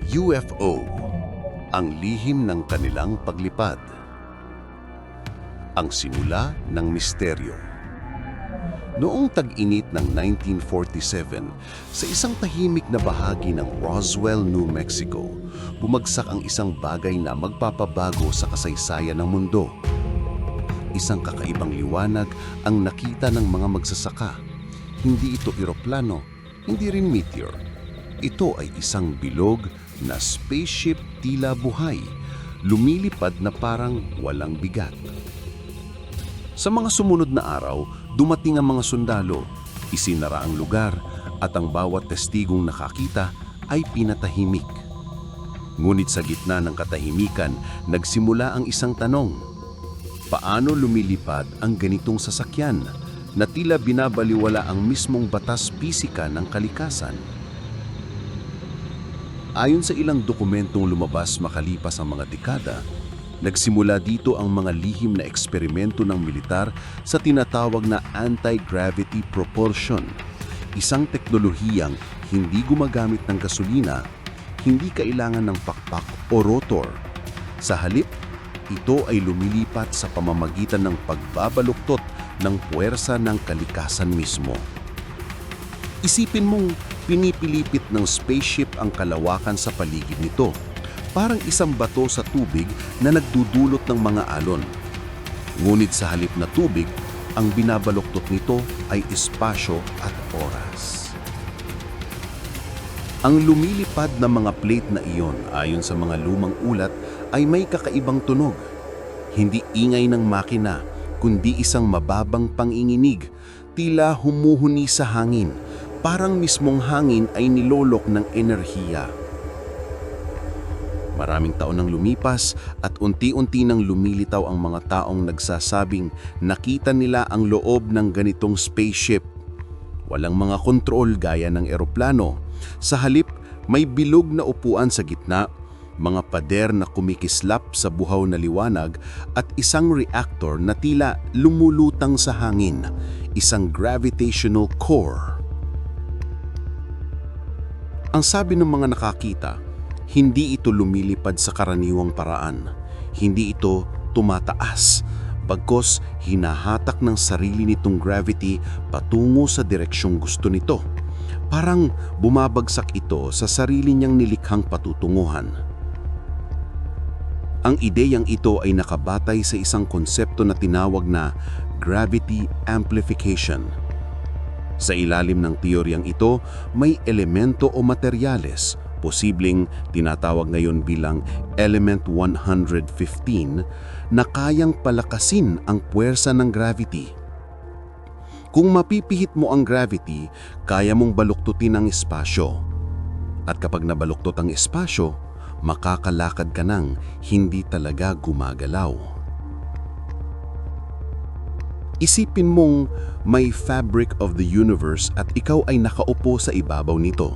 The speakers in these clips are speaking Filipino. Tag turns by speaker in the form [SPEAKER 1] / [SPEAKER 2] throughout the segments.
[SPEAKER 1] UFO, ang lihim ng kanilang paglipad. Ang simula ng misteryo. Noong tag-init ng 1947, sa isang tahimik na bahagi ng Roswell, New Mexico, bumagsak ang isang bagay na magpapabago sa kasaysayan ng mundo. Isang kakaibang liwanag ang nakita ng mga magsasaka. Hindi ito eroplano, hindi rin meteor. Ito ay isang bilog na spaceship tila buhay, lumilipad na parang walang bigat. Sa mga sumunod na araw, dumating ang mga sundalo, isinara ang lugar at ang bawat testigong nakakita ay pinatahimik. Ngunit sa gitna ng katahimikan, nagsimula ang isang tanong. Paano lumilipad ang ganitong sasakyan na tila binabaliwala ang mismong batas pisika ng kalikasan? Ayon sa ilang dokumentong lumabas makalipas ang mga dekada, nagsimula dito ang mga lihim na eksperimento ng militar sa tinatawag na anti-gravity propulsion, isang teknolohiyang hindi gumagamit ng gasolina, hindi kailangan ng pakpak o rotor. Sa halip, ito ay lumilipat sa pamamagitan ng pagbabaluktot ng puwersa ng kalikasan mismo. Isipin mong pinipilipit ng spaceship ang kalawakan sa paligid nito, parang isang bato sa tubig na nagdudulot ng mga alon. Ngunit sa halip na tubig, ang binabaluktot nito ay espasyo at oras. Ang lumilipad na mga plate na iyon ayon sa mga lumang ulat ay may kakaibang tunog. Hindi ingay ng makina, kundi isang mababang panginginig, tila humuhuni sa hangin, parang mismong hangin ay nilolok ng enerhiya. Maraming taon nang lumipas at unti-unti nang lumilitaw ang mga taong nagsasabing nakita nila ang loob ng ganitong spaceship. Walang mga kontrol gaya ng eroplano. Sa halip, may bilog na upuan sa gitna, mga pader na kumikislap sa buhaw na liwanag at isang reactor na tila lumulutang sa hangin, isang gravitational core. Ang sabi ng mga nakakita, hindi ito lumilipad sa karaniwang paraan. Hindi ito tumataas, bagkus hinahatak ng sarili nitong gravity patungo sa direksyong gusto nito. Parang bumabagsak ito sa sarili niyang nilikhang patutunguhan. Ang ideyang ito ay nakabatay sa isang konsepto na tinawag na gravity amplification. Sa ilalim ng teoryang ito, may elemento o materyales, posibleng tinatawag ngayon bilang Element 115, na kayang palakasin ang puwersa ng gravity. Kung mapipihit mo ang gravity, kaya mong baluktutin ang espasyo. At kapag nabaluktot ang espasyo, makakalakad ka nang hindi talaga gumagalaw. Isipin mong may fabric of the universe at ikaw ay nakaupo sa ibabaw nito.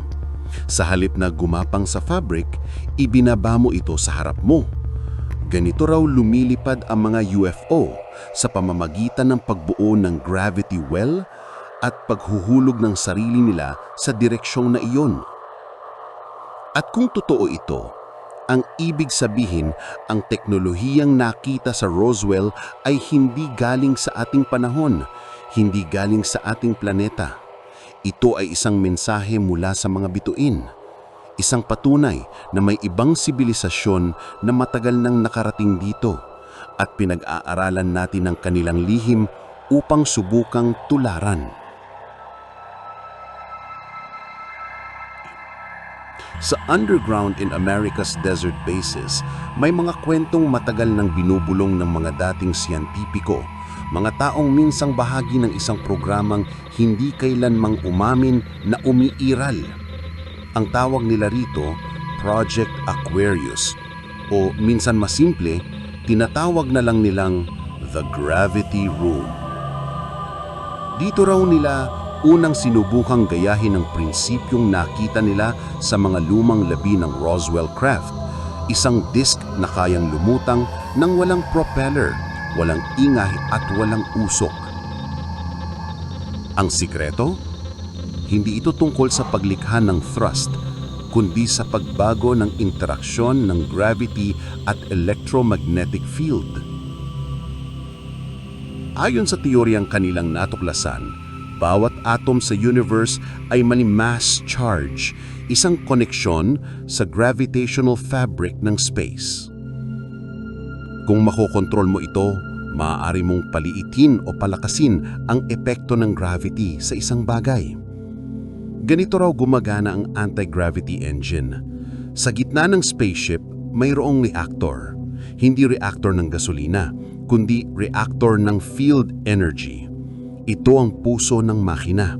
[SPEAKER 1] Sa halip na gumapang sa fabric, ibinaba mo ito sa harap mo. Ganito raw lumilipad ang mga UFO sa pamamagitan ng pagbuo ng gravity well at paghuhulog ng sarili nila sa direksyong na iyon. At kung totoo ito, ang ibig sabihin ang teknolohiyang nakita sa Roswell ay hindi galing sa ating panahon, hindi galing sa ating planeta. Ito ay isang mensahe mula sa mga bituin. Isang patunay na may ibang sibilisasyon na matagal nang nakarating dito at pinag-aaralan natin ang kanilang lihim upang subukang tularan. Sa Underground in America's Desert Bases, may mga kwentong matagal nang binubulong ng mga dating siyentipiko, mga taong minsang bahagi ng isang programang hindi kailanmang umamin na umiiral. Ang tawag nila rito, Project Aquarius, o minsan mas simple, tinatawag na lang nilang The Gravity Room. Dito raw nila unang sinubukang gayahin ang prinsipyong nakita nila sa mga lumang labi ng Roswell craft, isang disk na kayang lumutang nang walang propeller, walang ingay at walang usok. Ang sikreto? Hindi ito tungkol sa paglikha ng thrust, kundi sa pagbago ng interaksyon ng gravity at electromagnetic field. Ayon sa teoryang kanilang natuklasan, bawat atom sa universe ay may mass charge, isang koneksyon sa gravitational fabric ng space. Kung makokontrol mo ito, maaari mong paliitin o palakasin ang epekto ng gravity sa isang bagay. Ganito raw gumagana ang anti-gravity engine. Sa gitna ng spaceship, mayroong reactor. Hindi reactor ng gasolina, kundi reactor ng field energy. Ito ang puso ng makina.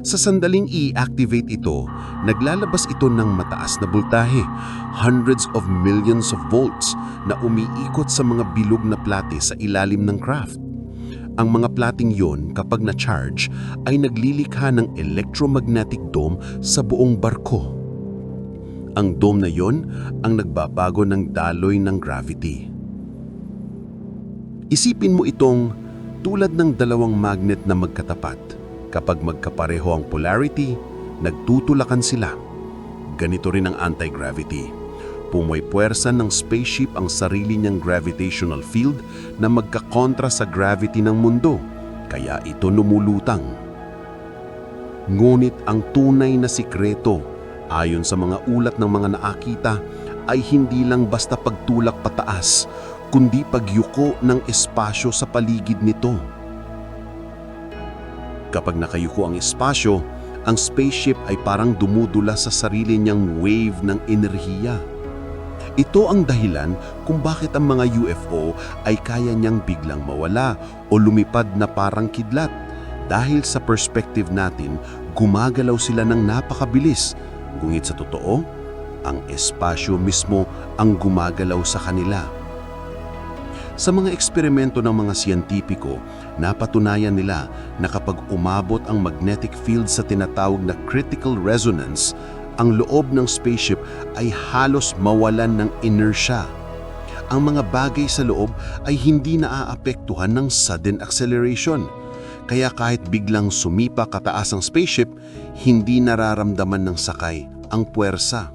[SPEAKER 1] Sa sandaling i-activate ito, naglalabas ito ng mataas na boltahe, hundreds of millions of volts na umiikot sa mga bilog na plate sa ilalim ng craft. Ang mga plating yon kapag na-charge ay naglilikha ng electromagnetic dome sa buong barko. Ang dome na yon ang nagbabago ng daloy ng gravity. Isipin mo itong tulad ng dalawang magnet na magkatapat. Kapag magkapareho ang polarity, nagtutulakan sila. Ganito rin ang anti-gravity. Pumuypuwersa ng spaceship ang sarili niyang gravitational field na magkakontra sa gravity ng mundo, kaya ito lumulutang. Ngunit ang tunay na sikreto, ayon sa mga ulat ng mga naakita, ay hindi lang basta pagtulak pataas, kundi pagyuko ng espasyo sa paligid nito. Kapag nakayuko ang espasyo, ang spaceship ay parang dumudula sa sarili niyang wave ng enerhiya. Ito ang dahilan kung bakit ang mga UFO ay kaya niyang biglang mawala o lumipad na parang kidlat. Dahil sa perspective natin, gumagalaw sila ng napakabilis. Ngunit sa totoo, ang espasyo mismo ang gumagalaw sa kanila. Sa mga eksperimento ng mga siyentipiko, napatunayan nila na kapag umabot ang magnetic field sa tinatawag na critical resonance, ang loob ng spaceship ay halos mawalan ng inertia. Ang mga bagay sa loob ay hindi naaapektuhan ng sudden acceleration. Kaya kahit biglang sumipa kataas ang spaceship, hindi nararamdaman ng sakay ang puwersa.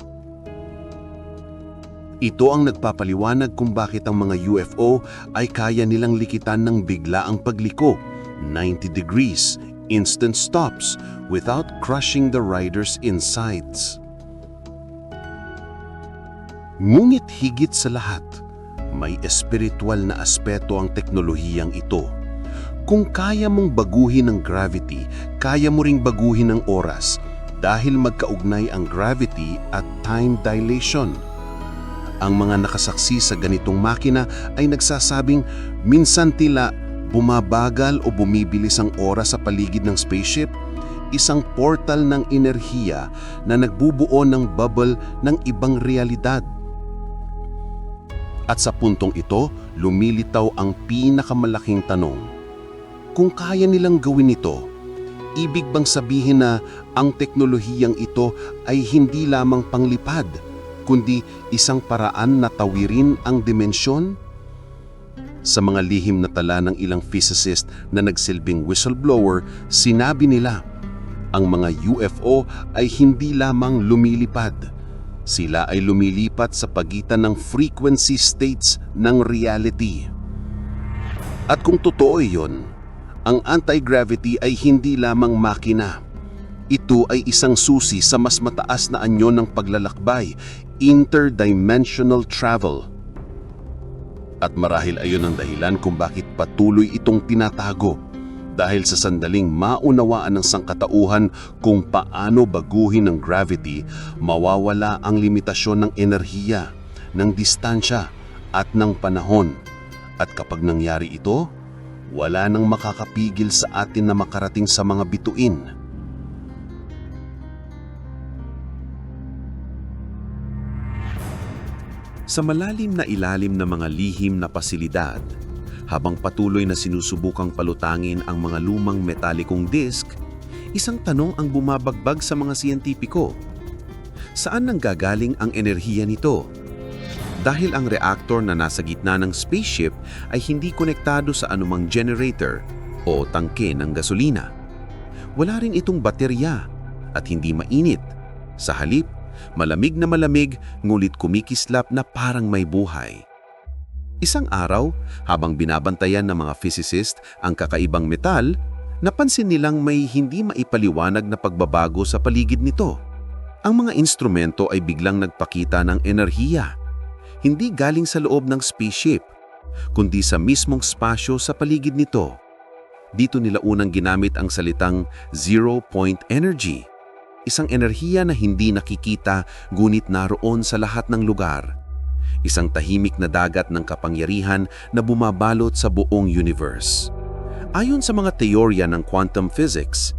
[SPEAKER 1] Ito ang nagpapaliwanag kung bakit ang mga UFO ay kaya nilang likitan ng biglaang pagliko, 90 degrees, instant stops, without crushing the rider's insides. Ngunit higit sa lahat, may espiritual na aspeto ang teknolohiyang ito. Kung kaya mong baguhin ang gravity, kaya mo ring baguhin ang oras dahil magkaugnay ang gravity at time dilation. Ang mga nakasaksi sa ganitong makina ay nagsasabing minsan tila bumabagal o bumibilis ang oras sa paligid ng spaceship, isang portal ng enerhiya na nagbubuo ng bubble ng ibang realidad. At sa puntong ito, lumilitaw ang pinakamalaking tanong. Kung kaya nilang gawin ito, ibig bang sabihin na ang teknolohiyang ito ay hindi lamang panglipad, kundi isang paraan na tawirin ang dimensyon? Sa mga lihim na tala ng ilang physicist na nagsilbing whistleblower, sinabi nila, ang mga UFO ay hindi lamang lumilipad. Sila ay lumilipat sa pagitan ng frequency states ng reality. At kung totoo iyon, ang anti-gravity ay hindi lamang makina. Ito ay isang susi sa mas mataas na anyo ng paglalakbay, interdimensional travel. At marahil ayon ang dahilan kung bakit patuloy itong tinatago, dahil sa sandaling maunawaan ng sangkatauhan kung paano baguhin ng gravity, mawawala ang limitasyon ng enerhiya, ng distansya at ng panahon. At kapag nangyari ito, wala nang makakapigil sa atin na makarating sa mga bituin. Sa malalim na ilalim ng mga lihim na pasilidad, habang patuloy na sinusubukang palutangin ang mga lumang metalikong disk, isang tanong ang bumabagbag sa mga siyentipiko. Saan nanggagaling ang enerhiya nito? Dahil ang reactor na nasa gitna ng spaceship ay hindi konektado sa anumang generator o tangke ng gasolina. Wala rin itong baterya at hindi mainit. Sa halip, Malamig na malamig, ngulit kumikislap na parang may buhay. Isang araw, habang binabantayan ng mga physicist ang kakaibang metal, napansin nilang may hindi maipaliwanag na pagbabago sa paligid nito. Ang mga instrumento ay biglang nagpakita ng enerhiya. Hindi galing sa loob ng spaceship, kundi sa mismong spasyo sa paligid nito. Dito nila unang ginamit ang salitang zero-point energy, isang enerhiya na hindi nakikita ngunit naroon sa lahat ng lugar. Isang tahimik na dagat ng kapangyarihan na bumabalot sa buong universe. Ayon sa mga teorya ng quantum physics,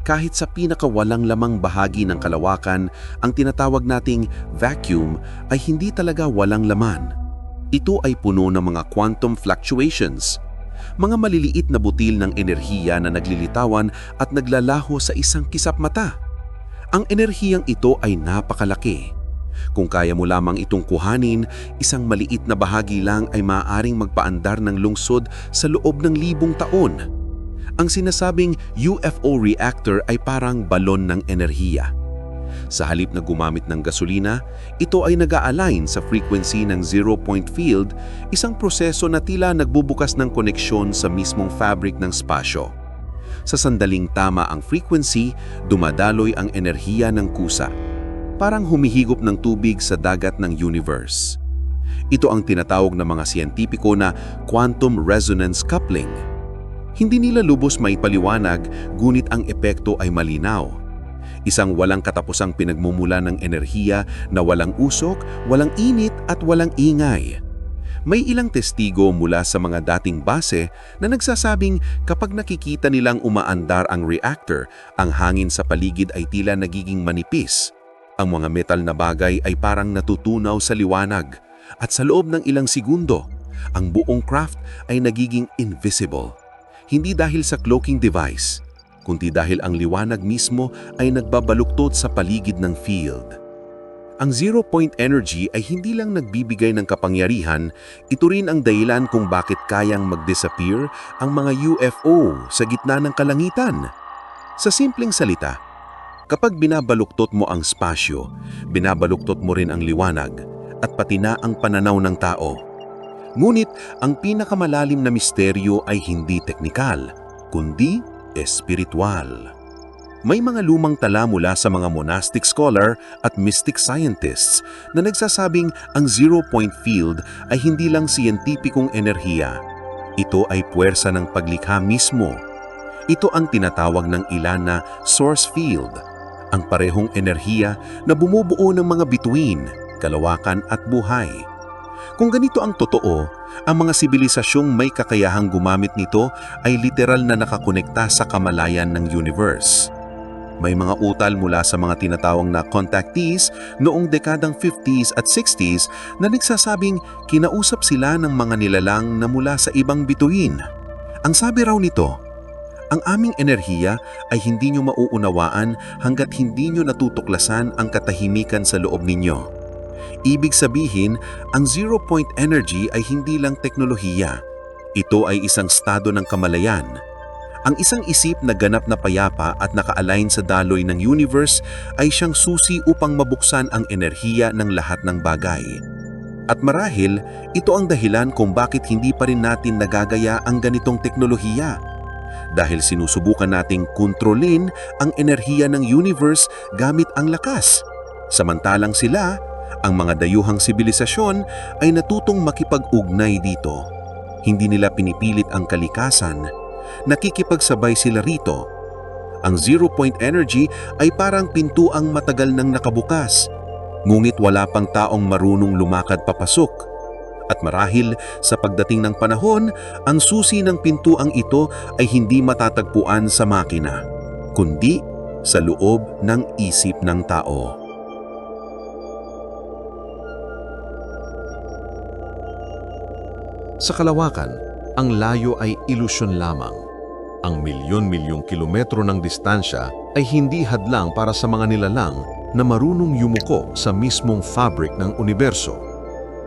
[SPEAKER 1] kahit sa pinakawalang lamang bahagi ng kalawakan, ang tinatawag nating vacuum ay hindi talaga walang laman. Ito ay puno ng mga quantum fluctuations, mga maliliit na butil ng enerhiya na naglilitawan at naglalaho sa isang kisap mata. Ang enerhiyang ito ay napakalaki. Kung kaya mo lamang itong kuhanin, isang maliit na bahagi lang ay maaaring magpaandar ng lungsod sa loob ng libong taon. Ang sinasabing UFO reactor ay parang balon ng enerhiya. Sa halip na gumamit ng gasolina, ito ay nag-a-align sa frequency ng zero-point field, isang proseso na tila nagbubukas ng koneksyon sa mismong fabric ng spasyo. Sa sandaling tama ang frequency, dumadaloy ang enerhiya ng kusa. Parang humihigop ng tubig sa dagat ng universe. Ito ang tinatawag ng mga siyentipiko na quantum resonance coupling. Hindi nila lubos maipaliwanag, ngunit ang epekto ay malinaw. Isang walang katapusang pinagmumula ng enerhiya na walang usok, walang init at walang ingay. May ilang testigo mula sa mga dating base na nagsasabing kapag nakikita nilang umaandar ang reactor, ang hangin sa paligid ay tila nagiging manipis. Ang mga metal na bagay ay parang natutunaw sa liwanag at sa loob ng ilang segundo, ang buong craft ay nagiging invisible. Hindi dahil sa cloaking device, kundi dahil ang liwanag mismo ay nagbabaluktot sa paligid ng field. Ang zero-point energy ay hindi lang nagbibigay ng kapangyarihan, ito rin ang dahilan kung bakit kayang mag-disappear ang mga UFO sa gitna ng kalangitan. Sa simpleng salita, kapag binabaluktot mo ang spasyo, binabaluktot mo rin ang liwanag at pati na ang pananaw ng tao. Ngunit ang pinakamalalim na misteryo ay hindi teknikal, kundi espiritual. May mga lumang tala mula sa mga monastic scholar at mystic scientists na nagsasabing ang zero-point field ay hindi lang siyentipikong enerhiya. Ito ay puwersa ng paglikha mismo. Ito ang tinatawag ng ilan na source field, ang parehong enerhiya na bumubuo ng mga bituin, kalawakan at buhay. Kung ganito ang totoo, ang mga sibilisasyong may kakayahang gumamit nito ay literal na nakakonekta sa kamalayan ng universe. May mga utal mula sa mga tinatawag na contactees noong dekadang 50s at 60s na nagsasabing kinausap sila ng mga nilalang na mula sa ibang bituin. Ang sabi raw nito, ang aming enerhiya ay hindi nyo mauunawaan hanggat hindi nyo natutuklasan ang katahimikan sa loob ninyo. Ibig sabihin, ang zero-point energy ay hindi lang teknolohiya. Ito ay isang estado ng kamalayan. Ang isang isip na ganap na payapa at naka-align sa daloy ng universe ay siyang susi upang mabuksan ang enerhiya ng lahat ng bagay. At marahil, ito ang dahilan kung bakit hindi pa rin natin nagagaya ang ganitong teknolohiya. Dahil sinusubukan nating kontrolin ang enerhiya ng universe gamit ang lakas. Samantalang sila, ang mga dayuhang sibilisasyon, ay natutong makipag-ugnay dito. Hindi nila pinipilit ang kalikasan. Nakikipagsabay sila rito. Ang zero-point energy ay parang pintuang matagal nang nakabukas, ngunit wala pang taong marunong lumakad papasok. At marahil sa pagdating ng panahon, ang susi ng pintuang ito ay hindi matatagpuan sa makina, kundi sa loob ng isip ng tao.
[SPEAKER 2] Sa kalawakan, ang layo ay ilusyon lamang. Ang milyon-milyong kilometro ng distansya ay hindi hadlang para sa mga nilalang na marunong yumuko sa mismong fabric ng universo.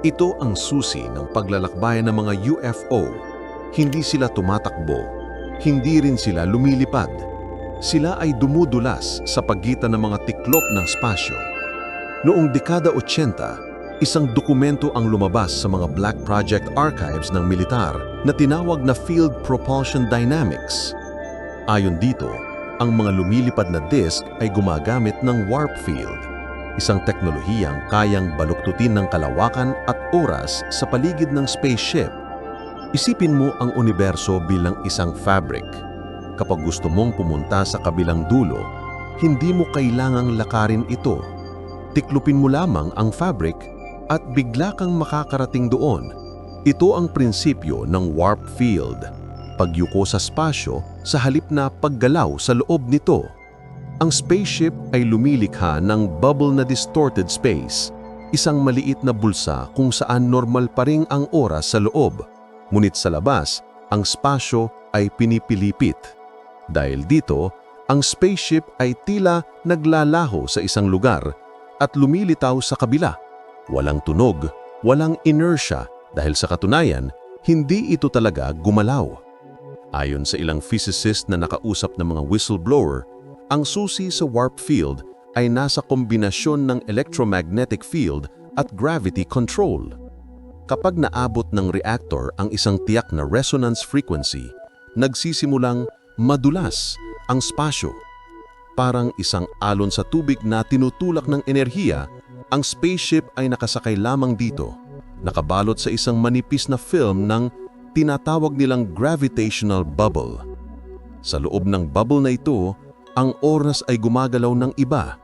[SPEAKER 2] Ito ang susi ng paglalakbayan ng mga UFO. Hindi sila tumatakbo, hindi rin sila lumilipad. Sila ay dumudulas sa pagitan ng mga tiklop ng spasyo. Noong dekada 80, isang dokumento ang lumabas sa mga Black Project archives ng militar na tinawag na Field Propulsion Dynamics. Ayon dito, ang mga lumilipad na disk ay gumagamit ng warp field, isang teknolohiyang kayang baluktutin ng kalawakan at oras sa paligid ng spaceship. Isipin mo ang universo bilang isang fabric. Kapag gusto mong pumunta sa kabilang dulo, hindi mo kailangang lakarin ito. Tiklupin mo lamang ang fabric at bigla kang makakarating doon. Ito ang prinsipyo ng warp field. Pagyuko sa spasyo sa halip na paggalaw sa loob nito. Ang spaceship ay lumilikha ng bubble na distorted space, isang maliit na bulsa kung saan normal pa ring ang oras sa loob. Ngunit sa labas, ang spasyo ay pinipilipit. Dahil dito, ang spaceship ay tila naglalaho sa isang lugar at lumilitaw sa kabila. Walang tunog, walang inertia dahil sa katunayan, hindi ito talaga gumalaw. Ayon sa ilang physicist na nakausap ng mga whistleblower, ang susi sa warp field ay nasa kombinasyon ng electromagnetic field at gravity control. Kapag naabot ng reactor ang isang tiyak na resonance frequency, nagsisimulang madulas ang spasyo. Parang isang alon sa tubig na tinutulak ng enerhiya, ang spaceship ay nakasakay lamang dito, nakabalot sa isang manipis na film ng tinatawag nilang gravitational bubble. Sa loob ng bubble na ito, ang oras ay gumagalaw ng iba.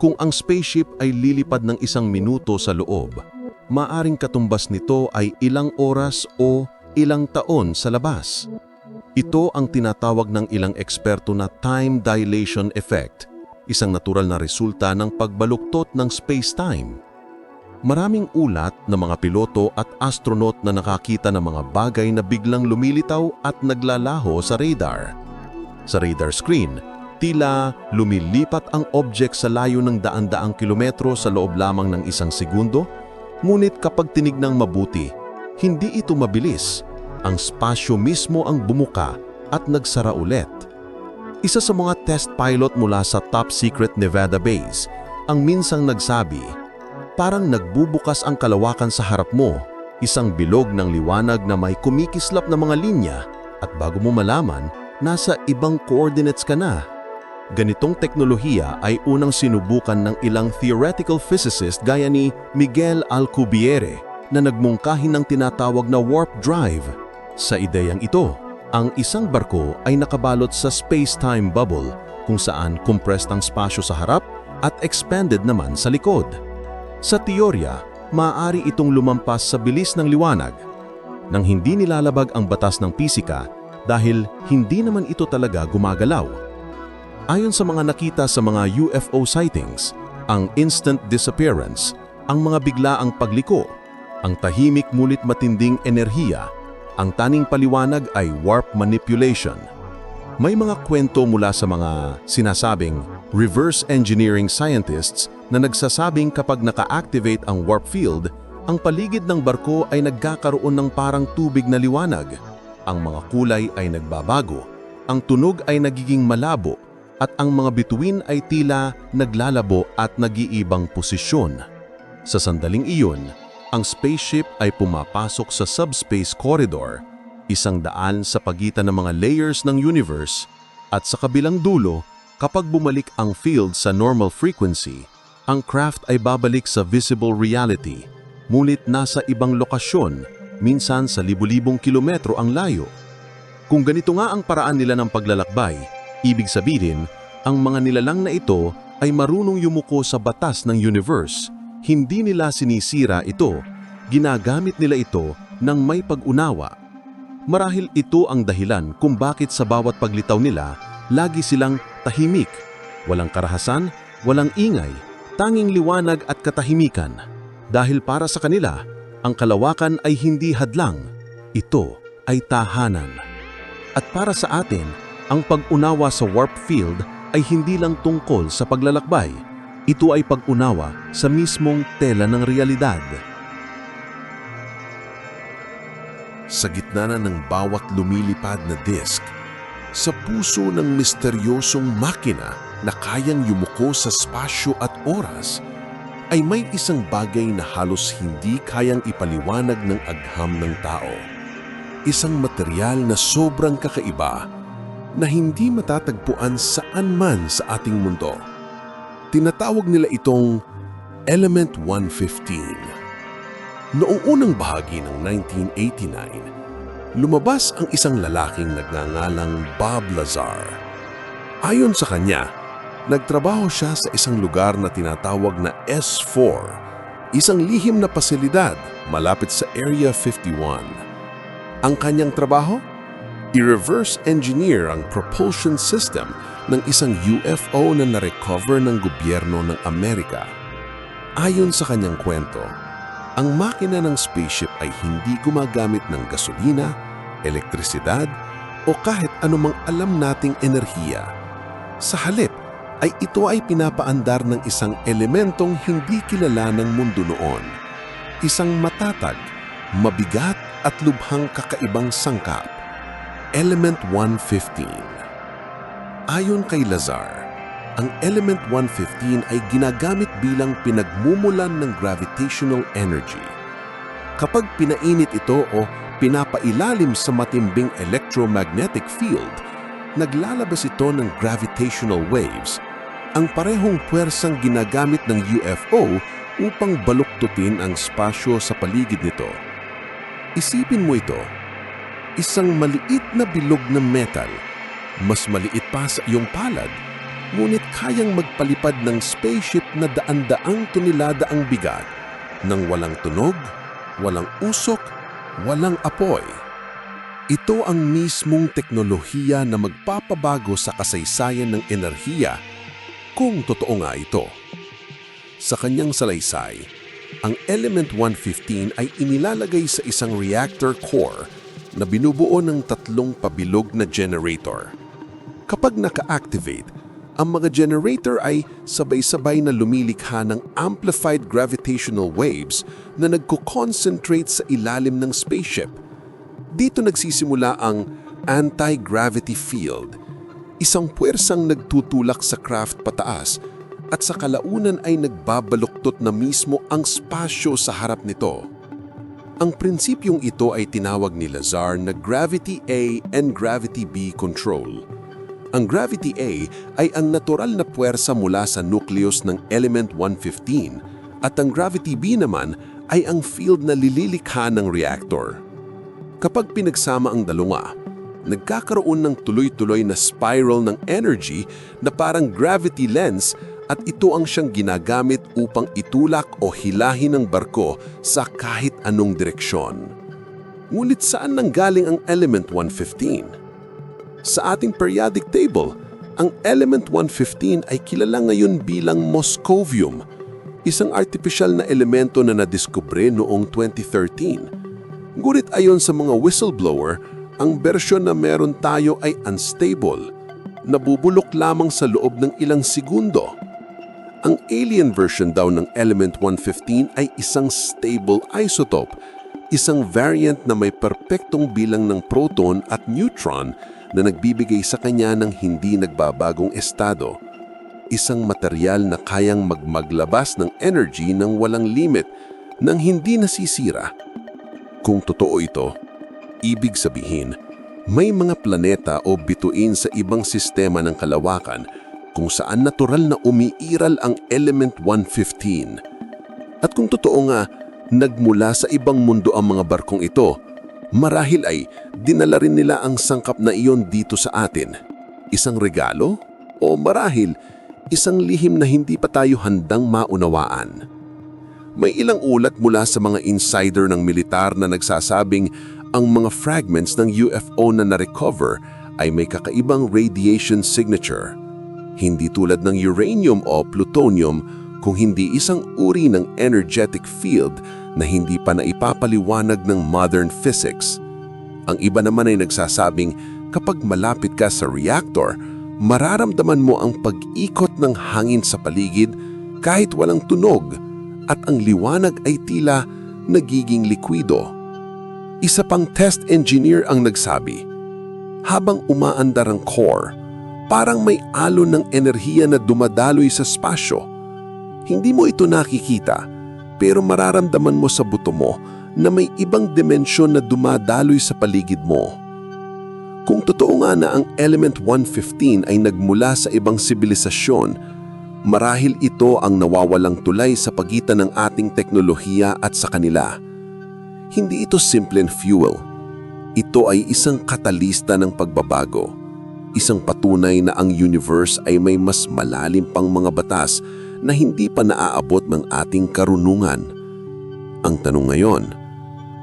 [SPEAKER 2] Kung ang spaceship ay lilipad ng 1 minuto sa loob, maaring katumbas nito ay ilang oras o ilang taon sa labas. Ito ang tinatawag ng ilang eksperto na time dilation effect, isang natural na resulta ng pagbaluktot ng space-time. Maraming ulat ng mga piloto at astronaut na nakakita ng mga bagay na biglang lumilitaw at naglalaho sa radar. Sa radar screen, tila lumilipat ang object sa layo ng daan-daang kilometro sa loob lamang ng 1 segundo, ngunit kapag tinignang mabuti, hindi ito mabilis. Ang spasyo mismo ang bumuka at nagsara ulit. Isa sa mga test pilot mula sa top secret Nevada base ang minsang nagsabi, "Parang nagbubukas ang kalawakan sa harap mo, isang bilog ng liwanag na may kumikislap na mga linya at bago mo malaman, nasa ibang coordinates ka na." Ganitong teknolohiya ay unang sinubukan ng ilang theoretical physicist gaya ni Miguel Alcubierre na nagmungkahi ng tinatawag na warp drive. Sa ideyang ito, ang isang barko ay nakabalot sa space-time bubble kung saan compressed ang spasyo sa harap at expanded naman sa likod. Sa teorya, maaari itong lumampas sa bilis ng liwanag nang hindi nilalabag ang batas ng pisika dahil hindi naman ito talaga gumagalaw. Ayon sa mga nakita sa mga UFO sightings, ang instant disappearance, ang mga biglaang pagliko, ang tahimik ngunit matinding enerhiya, ang tanging paliwanag ay warp manipulation. May mga kwento mula sa mga sinasabing reverse engineering scientists na nagsasabing kapag naka-activate ang warp field, ang paligid ng barko ay nagkakaroon ng parang tubig na liwanag. Ang mga kulay ay nagbabago, ang tunog ay nagiging malabo, at ang mga bituin ay tila naglalabo at nag-iibang posisyon. Sa sandaling iyon, ang spaceship ay pumapasok sa subspace corridor, isang daan sa pagitan ng mga layers ng universe, at sa kabilang dulo, kapag bumalik ang field sa normal frequency, ang craft ay babalik sa visible reality, ngunit nasa ibang lokasyon, minsan sa libu-libong kilometro ang layo. Kung ganito nga ang paraan nila ng paglalakbay, ibig sabihin, ang mga nilalang na ito ay marunong yumuko sa batas ng universe. Hindi nila sinisira ito, ginagamit nila ito ng may pag-unawa. Marahil ito ang dahilan kung bakit sa bawat paglitaw nila, lagi silang tahimik. Walang karahasan, walang ingay, tanging liwanag at katahimikan. Dahil para sa kanila, ang kalawakan ay hindi hadlang. Ito ay tahanan. At para sa atin, ang pag-unawa sa warp field ay hindi lang tungkol sa paglalakbay. Ito ay pag-unawa sa mismong tela ng realidad.
[SPEAKER 1] Sa gitna na ng bawat lumilipad na disk, sa puso ng misteryosong makina na kayang yumuko sa spasyo at oras,
[SPEAKER 3] ay may isang bagay na halos hindi kayang ipaliwanag ng agham ng tao. Isang material na sobrang kakaiba na hindi matatagpuan saan man sa ating mundo. Tinatawag nila itong Element 115. Noong unang bahagi ng 1989, lumabas ang isang lalaking nagngangalang Bob Lazar. Ayon sa kanya, nagtrabaho siya sa isang lugar na tinatawag na S4, isang lihim na pasilidad malapit sa Area 51. Ang kanyang trabaho? I-reverse engineer ang propulsion system ng isang UFO na na-recover ng gobyerno ng Amerika. Ayon sa kanyang kwento, ang makina ng spaceship ay hindi gumagamit ng gasolina, elektrisidad o kahit anumang alam nating enerhiya. Sa halip, ay ito ay pinapaandar ng isang elementong hindi kilala ng mundo noon. Isang matatag, mabigat at lubhang kakaibang sangkap, Element 115. Ayon kay Lazar, ang Element 115 ay ginagamit bilang pinagmumulan ng gravitational energy. Kapag pinainit ito o pinapailalim sa matimbing electromagnetic field, naglalabas ito ng gravitational waves, ang parehong puwersang ginagamit ng UFO upang baluktutin ang spasyo sa paligid nito. Isipin mo ito, isang maliit na bilog na metal, mas maliit pa sa iyong palad, ngunit kayang magpalipad ng spaceship na daan-daang tonelada ang bigat, nang walang tunog, walang usok, walang apoy. Ito ang mismong teknolohiya na magpapabago sa kasaysayan ng enerhiya, kung totoo nga ito. Sa kanyang salaysay, ang Element 115 ay inilalagay sa isang reactor core na binubuo ng 3 pabilog na generator. Kapag naka-activate, ang mga generator ay sabay-sabay na lumilikha ng amplified gravitational waves na nagko-concentrate sa ilalim ng spaceship. Dito nagsisimula ang anti-gravity field, isang puwersang nagtutulak sa craft pataas at sa kalaunan ay nagbabaluktot na mismo ang spasyo sa harap nito. Ang prinsipyong ito ay tinawag ni Lazar na Gravity A and Gravity B control. Ang Gravity A ay ang natural na puwersa mula sa nucleus ng Element 115 at ang Gravity B naman ay ang field na lililikha ng reactor. Kapag pinagsama ang dalawa, nagkakaroon ng tuloy-tuloy na spiral ng energy na parang gravity lens at ito ang siyang ginagamit upang itulak o hilahin ng barko sa kahit anong direksyon. Ngunit saan nanggaling ang Element 115? Sa ating periodic table, ang Element 115 ay kilala ngayon bilang moscovium, isang artipisyal na elemento na nadiskubre noong 2013. Ngunit ayon sa mga whistleblower, ang bersyon na meron tayo ay unstable, nabubulok lamang sa loob ng ilang segundo. Ang alien version daw ng Element 115 ay isang stable isotope, isang variant na may perpektong bilang ng proton at neutron na nagbibigay sa kanya ng hindi nagbabagong estado. Isang material na kayang maglabas ng energy ng walang limit nang hindi nasisira. Kung totoo ito, ibig sabihin, may mga planeta o bituin sa ibang sistema ng kalawakan kung saan natural na umiiral ang Element 115. At kung totoo nga, nagmula sa ibang mundo ang mga barkong ito, marahil ay dinala rin nila ang sangkap na iyon dito sa atin. Isang regalo? O marahil, isang lihim na hindi pa tayo handang maunawaan. May ilang ulat mula sa mga insider ng militar na nagsasabing ang mga fragments ng UFO na na-recover ay may kakaibang radiation signature. Hindi tulad ng uranium o plutonium, kung hindi isang uri ng energetic field na hindi pa naipapaliwanag ng modern physics. Ang iba naman ay nagsasabing kapag malapit ka sa reactor, mararamdaman mo ang pag-ikot ng hangin sa paligid kahit walang tunog at ang liwanag ay tila nagiging likwido. Isa pang test engineer ang nagsabi, habang umaandar ang core, parang may alon ng enerhiya na dumadaloy sa spasyo. Hindi mo ito nakikita, pero mararamdaman mo sa buto mo na may ibang dimensyon na dumadaloy sa paligid mo. Kung totoo nga na ang Element 115 ay nagmula sa ibang sibilisasyon, marahil ito ang nawawalang tulay sa pagitan ng ating teknolohiya at sa kanila. Hindi ito simpleng fuel. Ito ay isang katalista ng pagbabago. Isang patunay na ang universe ay may mas malalim pang mga batas na hindi pa naaabot ng ating karunungan. Ang tanong ngayon,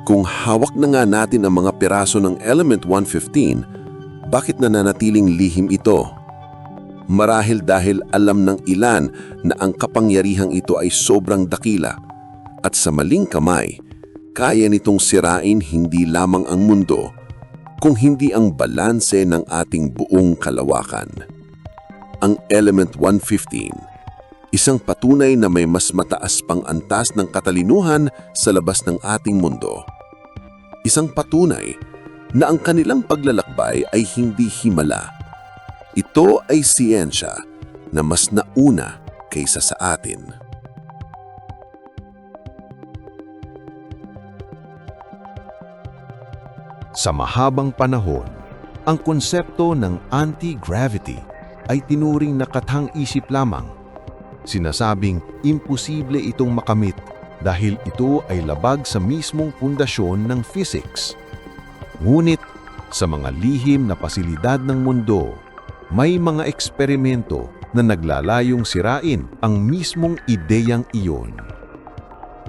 [SPEAKER 3] kung hawak na nga natin ang mga piraso ng Element 115, bakit nananatiling lihim ito? Marahil dahil alam ng ilan na ang kapangyarihang ito ay sobrang dakila at sa maling kamay, kaya nitong sirain hindi lamang ang mundo, kung hindi ang balanse ng ating buong kalawakan. Ang Element 115, isang patunay na may mas mataas pang antas ng katalinuhan sa labas ng ating mundo. Isang patunay na ang kanilang paglalakbay ay hindi himala. Ito ay siyensya na mas nauna kaysa sa atin.
[SPEAKER 2] Sa mahabang panahon, ang konsepto ng anti-gravity ay tinuring na kathang-isip lamang. Sinasabing imposible itong makamit dahil ito ay labag sa mismong pundasyon ng physics. Ngunit sa mga lihim na pasilidad ng mundo, may mga eksperimento na naglalayong sirain ang mismong ideyang iyon.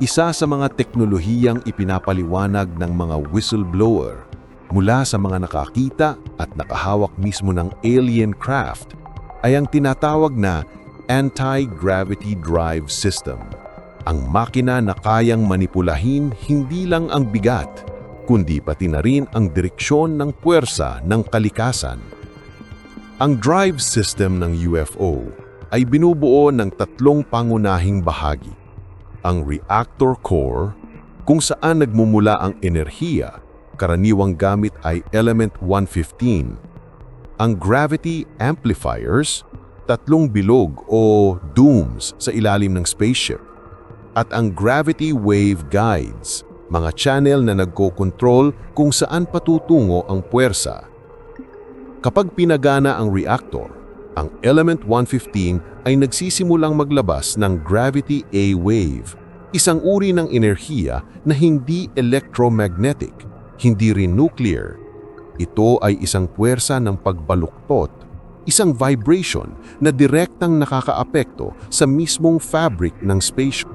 [SPEAKER 2] Isa sa mga teknolohiyang ipinapaliwanag ng mga whistleblower mula sa mga nakakita at nakahawak mismo ng alien craft ay ang tinatawag na Anti-Gravity Drive System. Ang makina na kayang manipulahin hindi lang ang bigat, kundi pati na rin ang direksyon ng puwersa ng kalikasan. Ang drive system ng UFO ay binubuo ng tatlong pangunahing bahagi. Ang reactor core, kung saan nagmumula ang enerhiya, karaniwang gamit ay Element 115. Ang gravity amplifiers, tatlong bilog o dooms sa ilalim ng spaceship. At ang gravity wave guides, mga channel na nagko-control kung saan patutungo ang puwersa. Kapag pinagana ang reactor, ang Element 115 ay nagsisimulang maglabas ng gravity A wave, isang uri ng enerhiya na hindi electromagnetic, hindi rin nuclear. Ito ay isang puwersa ng pagbaluktot, isang vibration na direktang nakakaapekto sa mismong fabric ng spaceship.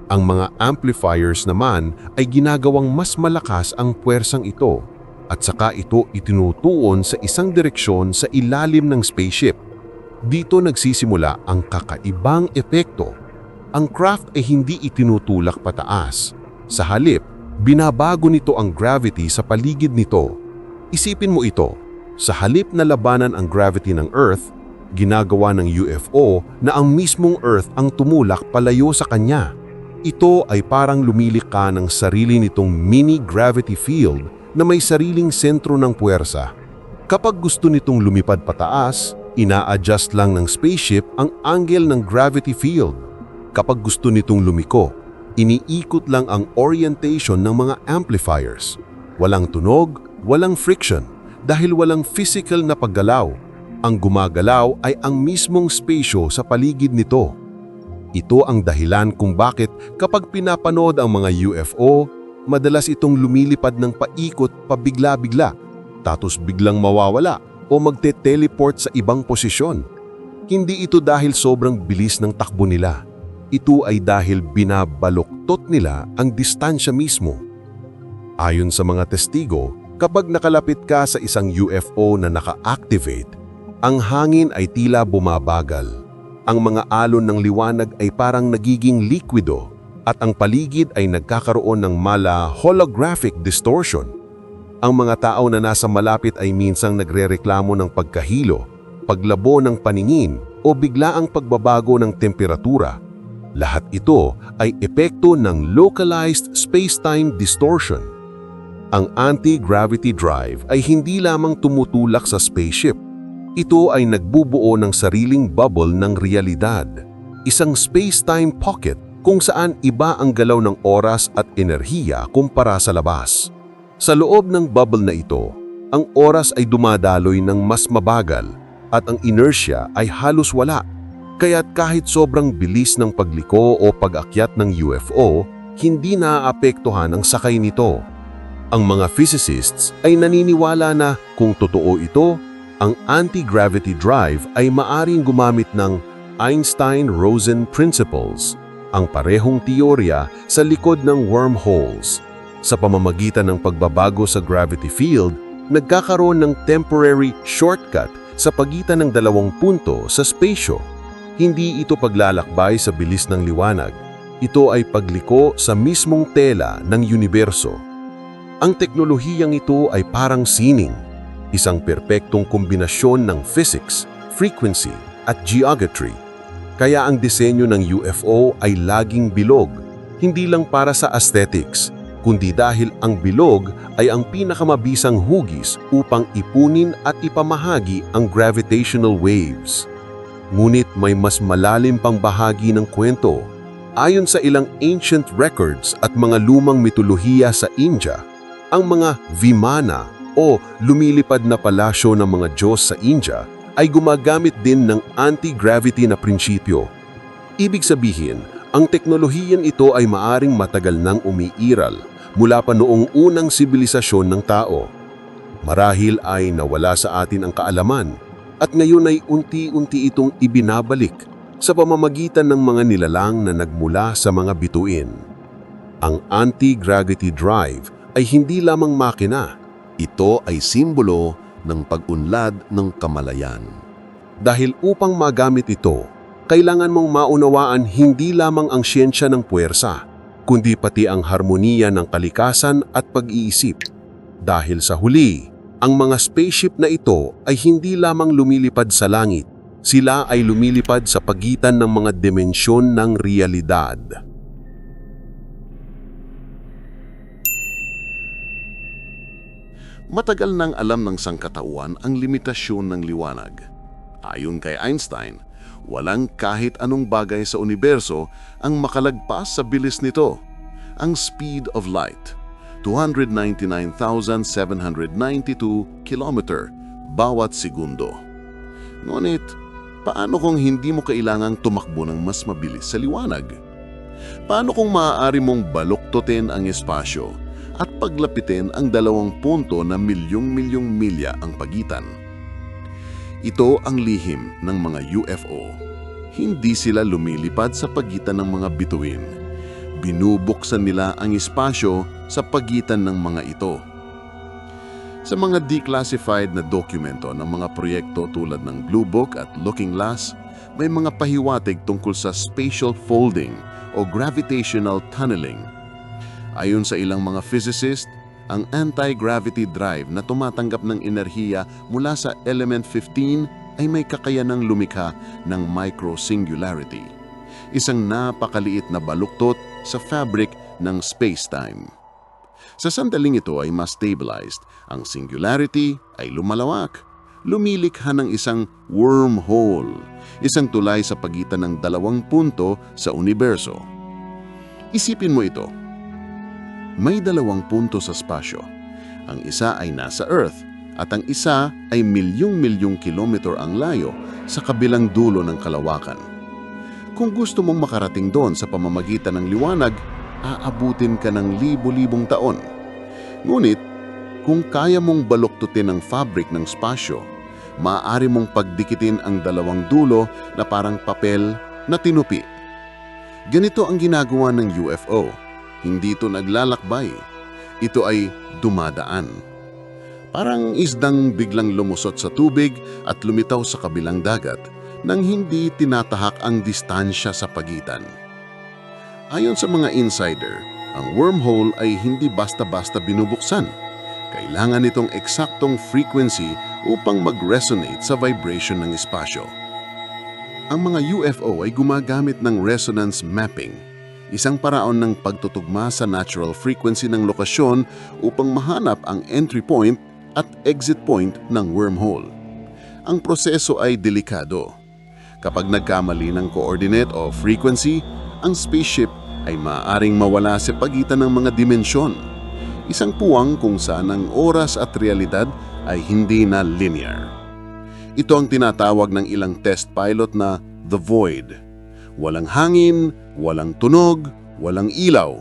[SPEAKER 2] Ang mga amplifiers naman ay ginagawang mas malakas ang puwersang ito at saka ito itinutuon sa isang direksyon sa ilalim ng spaceship. Dito nagsisimula ang kakaibang epekto. Ang craft ay hindi itinutulak pataas. Sa halip, binabago nito ang gravity sa paligid nito. Isipin mo ito, sa halip na labanan ang gravity ng Earth, ginagawa ng UFO na ang mismong Earth ang tumulak palayo sa kanya. Ito ay parang lumilika ng sarili nitong mini-gravity field na may sariling sentro ng puwersa. Kapag gusto nitong lumipad pataas, ina-adjust lang ng spaceship ang angle ng gravity field. Kapag gusto nitong lumiko, iniikot lang ang orientation ng mga amplifiers. Walang tunog, walang friction, dahil walang physical na paggalaw. Ang gumagalaw ay ang mismong spacyo sa paligid nito. Ito ang dahilan kung bakit kapag pinapanood ang mga UFO, madalas itong lumilipad ng paikot pabigla-bigla, tapos biglang mawawala o magte-teleport sa ibang posisyon. Hindi ito dahil sobrang bilis ng takbo nila. Ito ay dahil binabaluktot nila ang distansya mismo. Ayon sa mga testigo, kapag nakalapit ka sa isang UFO na naka-activate, ang hangin ay tila bumabagal. Ang mga alon ng liwanag ay parang nagiging likwido at ang paligid ay nagkakaroon ng mala holographic distortion. Ang mga tao na nasa malapit ay minsang nagrereklamo ng pagkahilo, paglabo ng paningin o biglaang pagbabago ng temperatura. Lahat ito ay epekto ng localized space-time distortion. Ang anti-gravity drive ay hindi lamang tumutulak sa spaceship. Ito ay nagbubuo ng sariling bubble ng realidad.
[SPEAKER 3] isang space-time pocket kung saan iba ang galaw ng oras at enerhiya kumpara sa labas. Sa loob ng bubble na ito, ang oras ay dumadaloy ng mas mabagal at ang inertia ay halos wala. Kaya't kahit sobrang bilis ng pagliko o pag-akyat ng UFO, hindi naaapektuhan ang sakay nito. Ang mga physicists ay naniniwala na kung totoo ito, ang anti-gravity drive ay maaring gumamit ng Einstein-Rosen principles, ang parehong teorya sa likod ng wormholes. Sa pamamagitan ng pagbabago sa gravity field, nagkakaroon ng temporary shortcut sa pagitan ng dalawang punto sa spasyo. Hindi ito paglalakbay sa bilis ng liwanag. Ito ay pagliko sa mismong tela ng universo. Ang teknolohiyang ito ay parang sining, isang perpektong kombinasyon ng physics, frequency, at geometry. Kaya ang disenyo ng UFO ay laging bilog, hindi lang para sa aesthetics, kundi dahil ang bilog ay ang pinakamabisang hugis upang ipunin at ipamahagi ang gravitational waves. Ngunit may mas malalim pang bahagi ng kwento. Ayon sa ilang ancient records at mga lumang mitolohiya sa India, ang mga Vimana o lumilipad na palasyo ng mga Diyos sa India ay gumagamit din ng anti-gravity na prinsipyo. Ibig sabihin, ang teknolohiyang ito ay maaring matagal nang umiiral mula pa noong unang sibilisasyon ng tao. Marahil ay nawala sa atin ang kaalaman at ngayon ay unti-unti itong ibinabalik sa pamamagitan ng mga nilalang na nagmula sa mga bituin. Ang anti-gravity drive ay hindi lamang makina.
[SPEAKER 1] Ito ay simbolo ng pag-unlad ng kamalayan.
[SPEAKER 3] Dahil upang magamit ito, kailangan mong maunawaan hindi lamang ang siyensya ng puwersa, kundi pati ang harmoniya ng kalikasan at pag-iisip. Dahil sa huli, ang mga spaceship na ito ay hindi lamang lumilipad sa langit, sila ay lumilipad sa pagitan ng mga dimensyon ng realidad.
[SPEAKER 1] Matagal nang alam ng sangkatauhan ang limitasyon ng liwanag. Ayon kay Einstein, walang kahit anong bagay sa universo ang makalagpas sa bilis nito. Ang speed of light, 299,792 kilometer bawat segundo. Ngunit, paano kung hindi mo kailangang tumakbo ng mas mabilis sa liwanag? Paano kung maaari mong baluktutin ang espasyo at paglapitin ang dalawang punto na milyong-milyong milya ang pagitan? Ito ang lihim ng mga UFO. Hindi sila lumilipad sa pagitan ng mga bituin. Binubuksan nila ang espasyo sa pagitan ng mga ito. Sa mga declassified na dokumento ng mga proyekto tulad ng Blue Book at Looking Glass, may mga pahiwatig tungkol sa spatial folding o gravitational tunneling. Ayon sa ilang mga physicist, ang anti-gravity drive na tumatanggap ng enerhiya mula sa element 15 ay may kakayanang lumikha ng microsingularity, isang napakaliit na baluktot sa fabric ng space-time. Sa sandaling ito ay mas stabilized, ang singularity ay lumalawak, lumilikha ng isang wormhole, isang tulay sa pagitan ng dalawang punto sa universo. Isipin mo ito. May dalawang punto sa spasyo. Ang isa ay nasa Earth at ang isa ay milyong-milyong kilometer ang layo sa kabilang dulo ng kalawakan. Kung gusto mong makarating doon sa pamamagitan ng liwanag, aabutin ka ng libo-libong taon. Ngunit, kung kaya mong baluktutin ang fabric ng spasyo, maaari mong pagdikitin ang dalawang dulo na parang papel na tinupi. Ganito ang ginagawa ng UFO. Hindi ito naglalakbay. Ito ay dumadaan. Parang isdang biglang lumusot sa tubig at lumitaw sa kabilang dagat nang hindi tinatahak ang distansya sa pagitan. Ayon sa mga insider, ang wormhole ay hindi basta-basta binubuksan. Kailangan itong eksaktong frequency upang mag-resonate sa vibration ng espasyo. Ang mga UFO ay gumagamit ng resonance mapping, isang paraon ng pagtutugma sa natural frequency ng lokasyon upang mahanap ang entry point at exit point ng wormhole. Ang proseso ay delikado. Kapag nagkamali ng coordinate o frequency, ang spaceship ay maaaring mawala sa pagitan ng mga dimensyon. Isang puwang kung saan ang oras at realidad ay hindi na linear. Ito ang tinatawag ng ilang test pilot na The Void. Walang hangin, walang tunog, walang ilaw.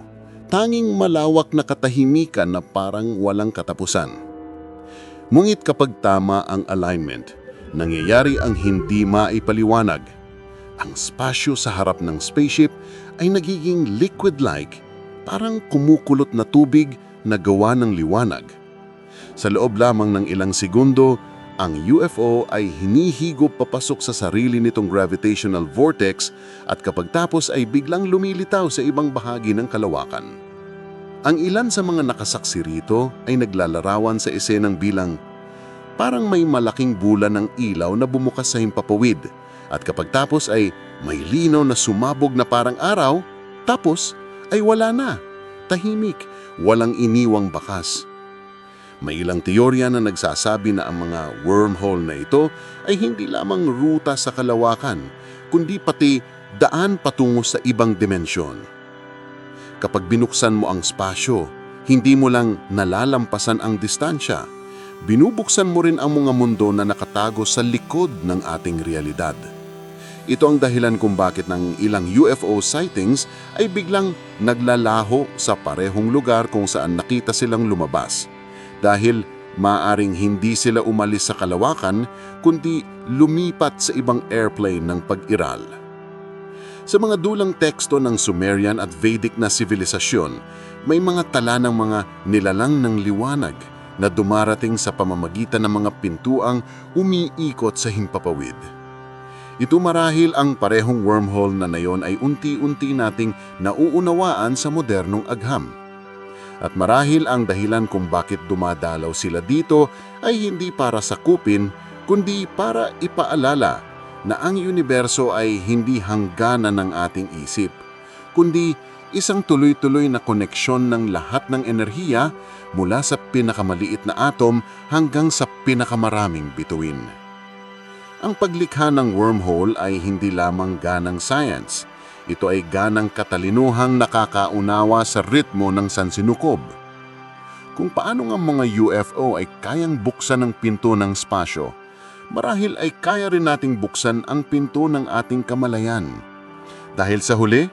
[SPEAKER 1] Tanging malawak na katahimikan na parang walang katapusan. Ngunit kapag tama ang alignment, nangyayari ang hindi maipaliwanag. Ang spasyo sa harap ng spaceship ay nagiging liquid-like, parang kumukulot na tubig na gawa ng liwanag. Sa loob lamang ng ilang segundo, ang UFO ay hinihigop papasok sa sarili nitong gravitational vortex at kapag tapos ay biglang lumilitaw sa ibang bahagi ng kalawakan. Ang ilan sa mga nakasaksi rito ay naglalarawan sa esenang bilang parang may malaking bulan ng ilaw na bumukas sa himpapawid at kapag tapos ay may linaw na sumabog na parang araw, tapos ay wala na, tahimik, walang iniwang bakas. May ilang teorya na nagsasabi na ang mga wormhole na ito ay hindi lamang ruta sa kalawakan, kundi pati daan patungo sa ibang dimensyon. Kapag binuksan mo ang spasyo, hindi mo lang nalalampasan ang distansya, binubuksan mo rin ang mga mundo na nakatago sa likod ng ating realidad. Ito ang dahilan kung bakit ng ilang UFO sightings ay biglang naglalaho sa parehong lugar kung saan nakita silang lumabas. Dahil maaring hindi sila umalis sa kalawakan, kundi lumipat sa ibang airplane ng pag-iral. Sa mga dulang teksto ng Sumerian at Vedic na sibilisasyon, may mga tala ng mga nilalang ng liwanag na dumarating sa pamamagitan ng mga pintuang umiikot sa himpapawid. Ito marahil ang parehong wormhole na nayon ay unti-unti nating nauunawaan sa modernong agham. At marahil ang dahilan kung bakit dumadalaw sila dito ay hindi para sakupin, kundi para ipaalala na ang universo ay hindi hangganan ng ating isip, kundi isang tuloy-tuloy na koneksyon ng lahat ng enerhiya mula sa pinakamaliit na atom hanggang sa pinakamaraming bituin. Ang paglikha ng wormhole ay hindi lamang ganang science. Ito ay ganang katalinuhang nakakaunawa sa ritmo ng sansinukob. Kung paano nga mga UFO ay kayang buksan ang pinto ng spasyo, marahil ay kaya rin nating buksan ang pinto ng ating kamalayan. Dahil sa huli,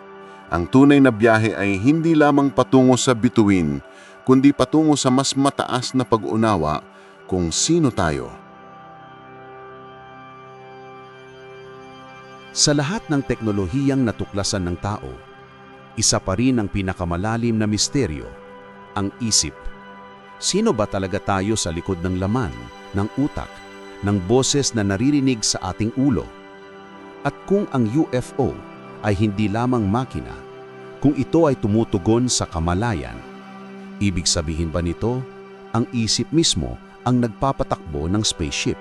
[SPEAKER 1] ang tunay na biyahe ay hindi lamang patungo sa bituin, kundi patungo sa mas mataas na pag-unawa kung sino tayo.
[SPEAKER 4] Sa lahat ng teknolohiyang natuklasan ng tao, isa pa rin ang pinakamalalim na misteryo, ang isip. Sino ba talaga tayo sa likod ng laman, ng utak, ng boses na naririnig sa ating ulo? At kung ang UFO ay hindi lamang makina, kung ito ay tumutugon sa kamalayan, ibig sabihin ba nito, ang isip mismo ang nagpapatakbo ng spaceship?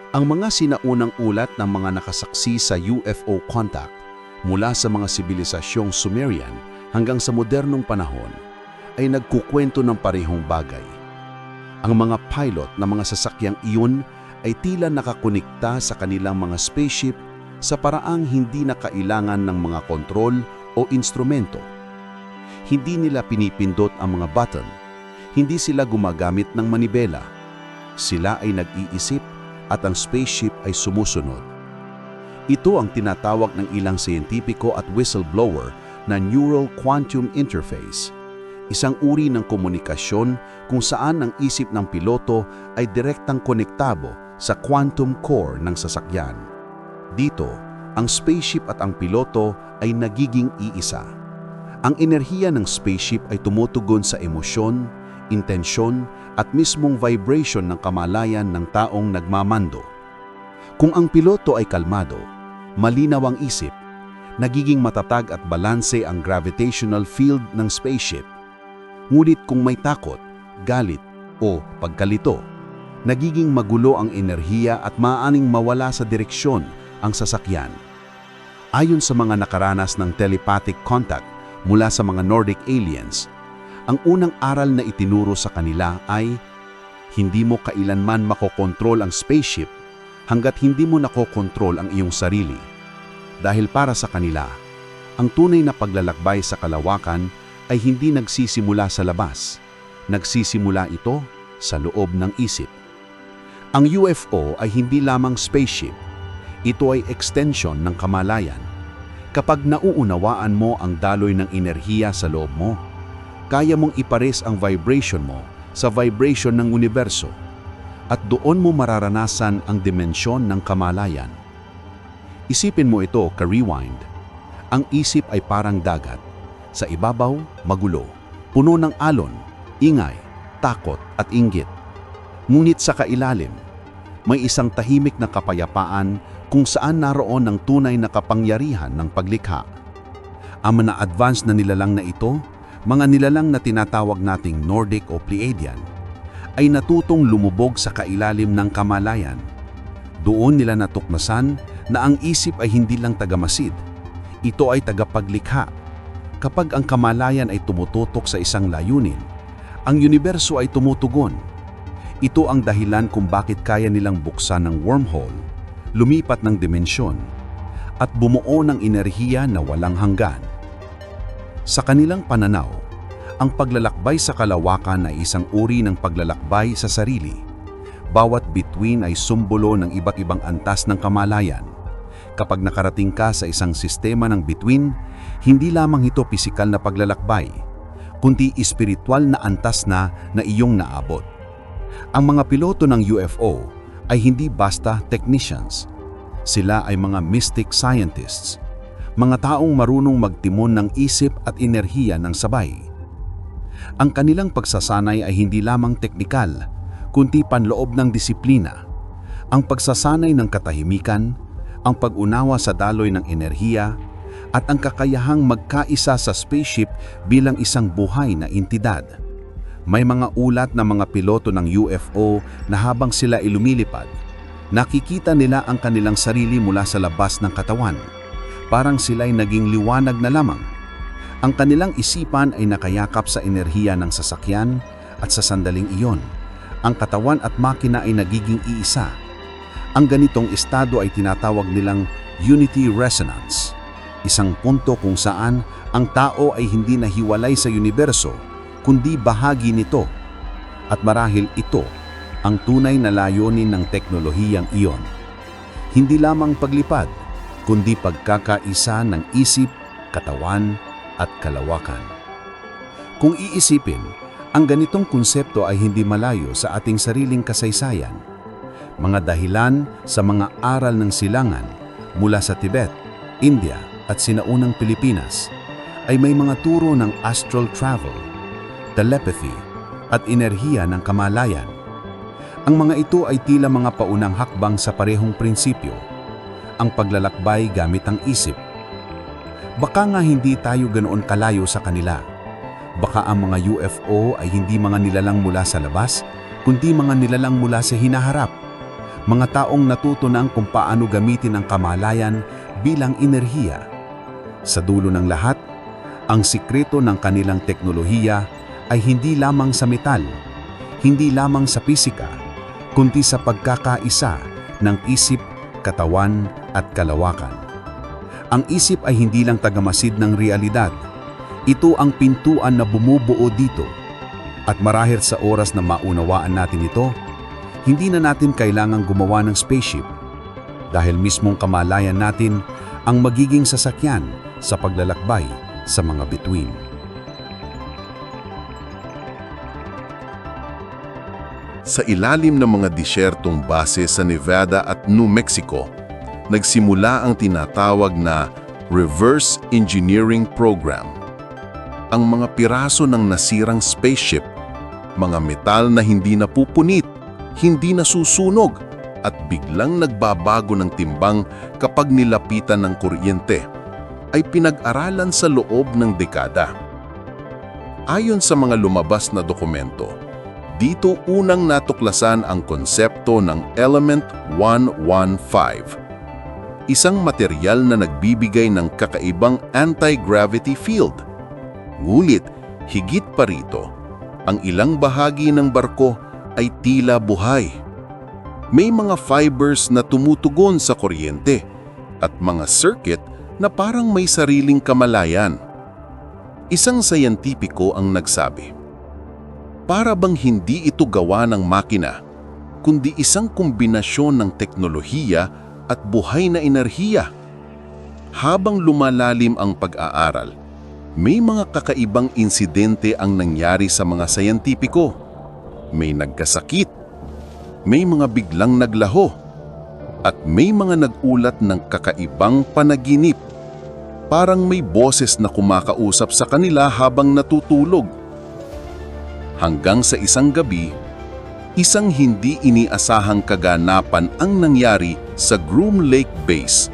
[SPEAKER 4] Ang mga sinaunang ulat ng mga nakasaksi sa UFO contact mula sa mga sibilisasyong Sumerian hanggang sa modernong panahon ay nagkukwento ng parehong bagay. Ang mga pilot ng mga sasakyang iyon ay tila nakakonekta sa kanilang mga spaceship sa paraang hindi na kailangan ng mga kontrol o instrumento. Hindi nila pinipindot ang mga button, hindi sila gumagamit ng manibela. Sila ay nag-iisip at ang spaceship ay sumusunod. Ito ang tinatawag ng ilang siyentipiko at whistleblower na Neural Quantum Interface, isang uri ng komunikasyon kung saan ang isip ng piloto ay direktang konektabo sa quantum core ng sasakyan. Dito, ang spaceship at ang piloto ay nagiging iisa. Ang enerhiya ng spaceship ay tumutugon sa emosyon, intensyon at mismong vibration ng kamalayan ng taong nagmamando. Kung ang piloto ay kalmado, malinaw ang isip, nagiging matatag at balanse ang gravitational field ng spaceship. Ngunit kung may takot, galit o pagkalito, nagiging magulo ang enerhiya at maaaring mawala sa direksyon ang sasakyan. Ayon sa mga nakaranas ng telepathic contact mula sa mga Nordic aliens, ang unang aral na itinuro sa kanila ay hindi mo kailanman makokontrol ang spaceship hanggat hindi mo nakokontrol ang iyong sarili. Dahil para sa kanila, ang tunay na paglalakbay sa kalawakan ay hindi nagsisimula sa labas. Nagsisimula ito sa loob ng isip. Ang UFO ay hindi lamang spaceship. Ito ay extension ng kamalayan. Kapag nauunawaan mo ang daloy ng enerhiya sa loob mo, kaya mong ipares ang vibration mo sa vibration ng universo at doon mo mararanasan ang dimensyon ng kamalayan. Isipin mo ito, ka-rewind. Ang isip ay parang dagat. Sa ibabaw, magulo, puno ng alon, ingay, takot at inggit. Ngunit sa kailalim, may isang tahimik na kapayapaan kung saan naroon ang tunay na kapangyarihan ng paglikha. Ang mga advanced na nilalang na ito, mga nilalang na tinatawag nating Nordic o Pleiadian, ay natutong lumubog sa kailalim ng kamalayan. Doon nila natuklasan na ang isip ay hindi lang tagamasid, ito ay tagapaglikha. Kapag ang kamalayan ay tumututok sa isang layunin, ang universo ay tumutugon. Ito ang dahilan kung bakit kaya nilang buksan ng wormhole, lumipat ng dimensyon, at bumuo ng enerhiya na walang hanggan. Sa kanilang pananaw, ang paglalakbay sa kalawakan ay isang uri ng paglalakbay sa sarili. Bawat bituin ay sumbolo ng iba't ibang antas ng kamalayan. Kapag nakarating ka sa isang sistema ng bituin, hindi lamang ito pisikal na paglalakbay, kundi espiritual na antas na iyong naabot. Ang mga piloto ng UFO ay hindi basta technicians. Sila ay mga mystic scientists, mga taong marunong magtimon ng isip at enerhiya ng sabay. Ang kanilang pagsasanay ay hindi lamang teknikal, kundi panloob ng disiplina. Ang pagsasanay ng katahimikan, ang pag-unawa sa daloy ng enerhiya, at ang kakayahang magkaisa sa spaceship bilang isang buhay na entidad. May mga ulat na mga piloto ng UFO na habang sila ay lumilipad, nakikita nila ang kanilang sarili mula sa labas ng katawan. Parang sila'y naging liwanag na lamang. Ang kanilang isipan ay nakayakap sa enerhiya ng sasakyan at sa sandaling iyon, ang katawan at makina ay nagiging iisa. Ang ganitong estado ay tinatawag nilang unity resonance, isang punto kung saan ang tao ay hindi nahiwalay sa universo, kundi bahagi nito. At marahil ito ang tunay na layunin ng teknolohiyang iyon. Hindi lamang paglipad, kundi pagkakaisa ng isip, katawan, at kalawakan. Kung iisipin, ang ganitong konsepto ay hindi malayo sa ating sariling kasaysayan. Mga dahilan sa mga aral ng silangan mula sa Tibet, India at sinaunang Pilipinas ay may mga turo ng astral travel, telepathy at enerhiya ng kamalayan. Ang mga ito ay tila mga paunang hakbang sa parehong prinsipyo, ang paglalakbay gamit ang isip. Baka nga hindi tayo ganoon kalayo sa kanila. Baka ang mga UFO ay hindi mga nilalang mula sa labas, kundi mga nilalang mula sa hinaharap. Mga taong natuto na kung paano gamitin ang kamalayan bilang enerhiya. Sa dulo ng lahat, ang sikreto ng kanilang teknolohiya ay hindi lamang sa metal, hindi lamang sa pisika, kundi sa pagkakaisa ng isip, katawan at kalawakan. Ang isip ay hindi lang tagamasid ng realidad. Ito ang pintuan na bumubuo dito. At marahil sa oras na maunawaan natin ito, hindi na natin kailangang gumawa ng spaceship. Dahil mismong kamalayan natin ang magiging sasakyan sa paglalakbay sa mga bituin.
[SPEAKER 3] Sa ilalim ng mga disyertong base sa Nevada at New Mexico, nagsimula ang tinatawag na Reverse Engineering Program. Ang mga piraso ng nasirang spaceship, mga metal na hindi napupunit, hindi nasusunog, at biglang nagbabago ng timbang kapag nilapitan ng kuryente, ay pinag-aralan sa loob ng dekada. Ayon sa mga lumabas na dokumento, dito unang natuklasan ang konsepto ng Element 115, isang material na nagbibigay ng kakaibang anti-gravity field. Ngulit, higit pa rito, ang ilang bahagi ng barko ay tila buhay. May mga fibers na tumutugon sa kuryente at mga circuit na parang may sariling kamalayan. Isang sayantipiko ang nagsabi, para bang hindi ito gawa ng makina, kundi isang kombinasyon ng teknolohiya at buhay na enerhiya. Habang lumalalim ang pag-aaral, may mga kakaibang insidente ang nangyari sa mga sayantipiko. May nagkasakit, may mga biglang naglaho, at may mga nagulat ng kakaibang panaginip. Parang may boses na kumakausap sa kanila habang natutulog. Hanggang sa isang gabi, isang hindi iniasahang kaganapan ang nangyari sa Groom Lake Base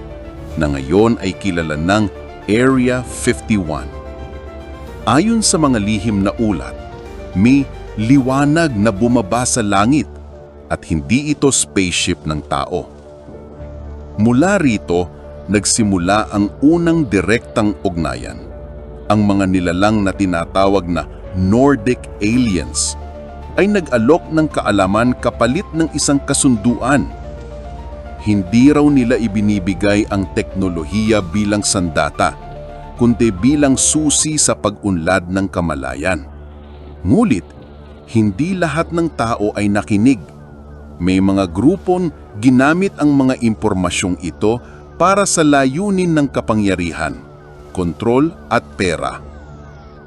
[SPEAKER 3] na ngayon ay kilala ng Area 51. Ayon sa mga lihim na ulat, may liwanag na bumaba sa langit at hindi ito spaceship ng tao. Mula rito, nagsimula ang unang direktang ugnayan. Ang mga nilalang na tinatawag na Nordic aliens ay nag-alok ng kaalaman kapalit ng isang kasunduan. Hindi raw nila ibinibigay ang teknolohiya bilang sandata, kundi bilang susi sa pag-unlad ng kamalayan. Ngulit, hindi lahat ng tao ay nakinig. May mga grupon ginamit ang mga impormasyong ito para sa layunin ng kapangyarihan, kontrol at pera.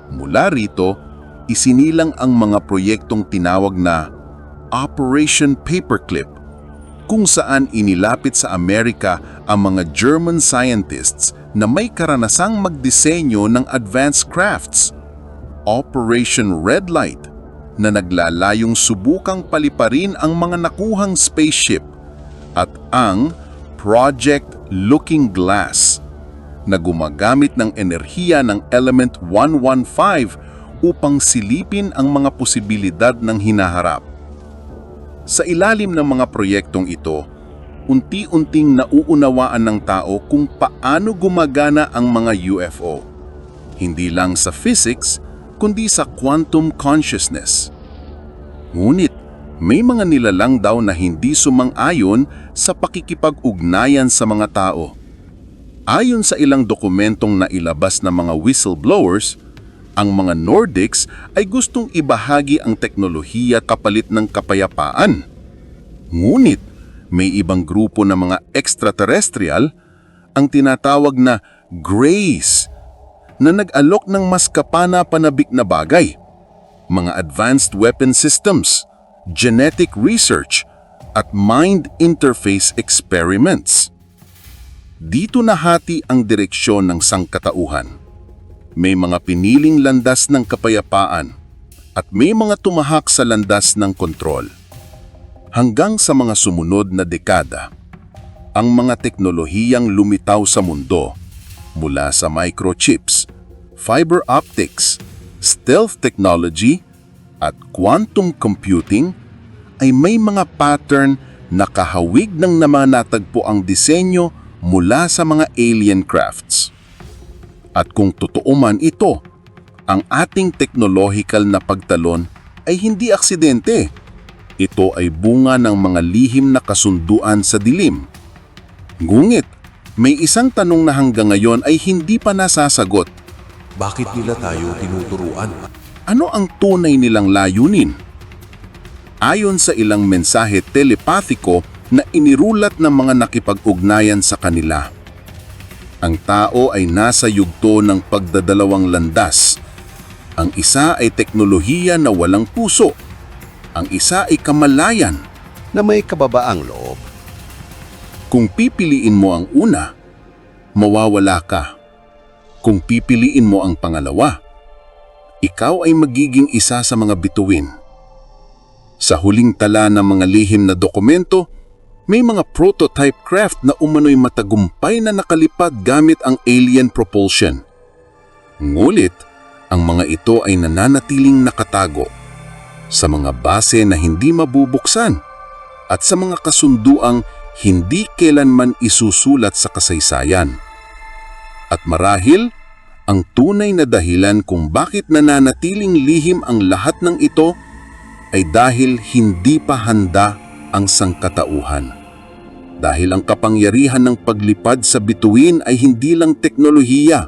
[SPEAKER 3] Mula rito, isinilang ang mga proyektong tinawag na Operation Paperclip, kung saan inilapit sa Amerika ang mga German scientists na may karanasang magdisenyo ng advanced crafts. Operation Red Light, na naglalayong subukang paliparin ang mga nakuhang spaceship, at ang Project Looking Glass, na gumagamit ng enerhiya ng Element 115 upang silipin ang mga posibilidad ng hinaharap. Sa ilalim ng mga proyektong ito, unti-unting nauunawaan ng tao kung paano gumagana ang mga UFO. Hindi lang sa physics, kundi sa quantum consciousness. Ngunit, may mga nilalang daw na hindi sumang-ayon sa pakikipag-ugnayan sa mga tao. Ayon sa ilang dokumentong nailabas ng mga whistleblowers, ang mga Nordics ay gustong ibahagi ang teknolohiya kapalit ng kapayapaan. Ngunit, may ibang grupo ng mga extraterrestrial, ang tinatawag na Greys, na nag-alok ng mas kapana-panabik na bagay, mga advanced weapon systems, genetic research, at mind interface experiments. Dito nahati ang direksyon ng sangkatauhan. May mga piniling landas ng kapayapaan at may mga tumahak sa landas ng kontrol. Hanggang sa mga sumunod na dekada, ang mga teknolohiyang lumitaw sa mundo, mula sa microchips, fiber optics, stealth technology, at quantum computing, ay may mga pattern na kahawig ng namanatagpo ang disenyo mula sa mga alien crafts. At kung totoo man ito, ang ating technological na pagtalon ay hindi aksidente. Ito ay bunga ng mga lihim na kasunduan sa dilim. Ngunit, may isang tanong na hanggang ngayon ay hindi pa nasasagot. Bakit nila tayo tinuturuan? Ano ang tunay nilang layunin? Ayon sa ilang mensahe telepathiko na inirulat ng mga nakipag-ugnayan sa kanila, ang tao ay nasa yugto ng pagdadalawang landas. Ang isa ay teknolohiya na walang puso. Ang isa ay kamalayan.
[SPEAKER 1] Na may kababaang loob.
[SPEAKER 3] Kung pipiliin mo ang una, mawawala ka. Kung pipiliin mo ang pangalawa, ikaw ay magiging isa sa mga bituin. Sa huling tala ng mga lihim na dokumento, may mga prototype craft na umano'y matagumpay na nakalipad gamit ang alien propulsion. Ngulit, ang mga ito ay nananatiling nakatago sa mga base na hindi mabubuksan at sa mga kasunduang hindi kailanman isusulat sa kasaysayan. At marahil, ang tunay na dahilan kung bakit nananatiling lihim ang lahat ng ito ay dahil hindi pa handa ang sangkatauhan. Dahil ang kapangyarihan ng paglipad sa bituin ay hindi lang teknolohiya,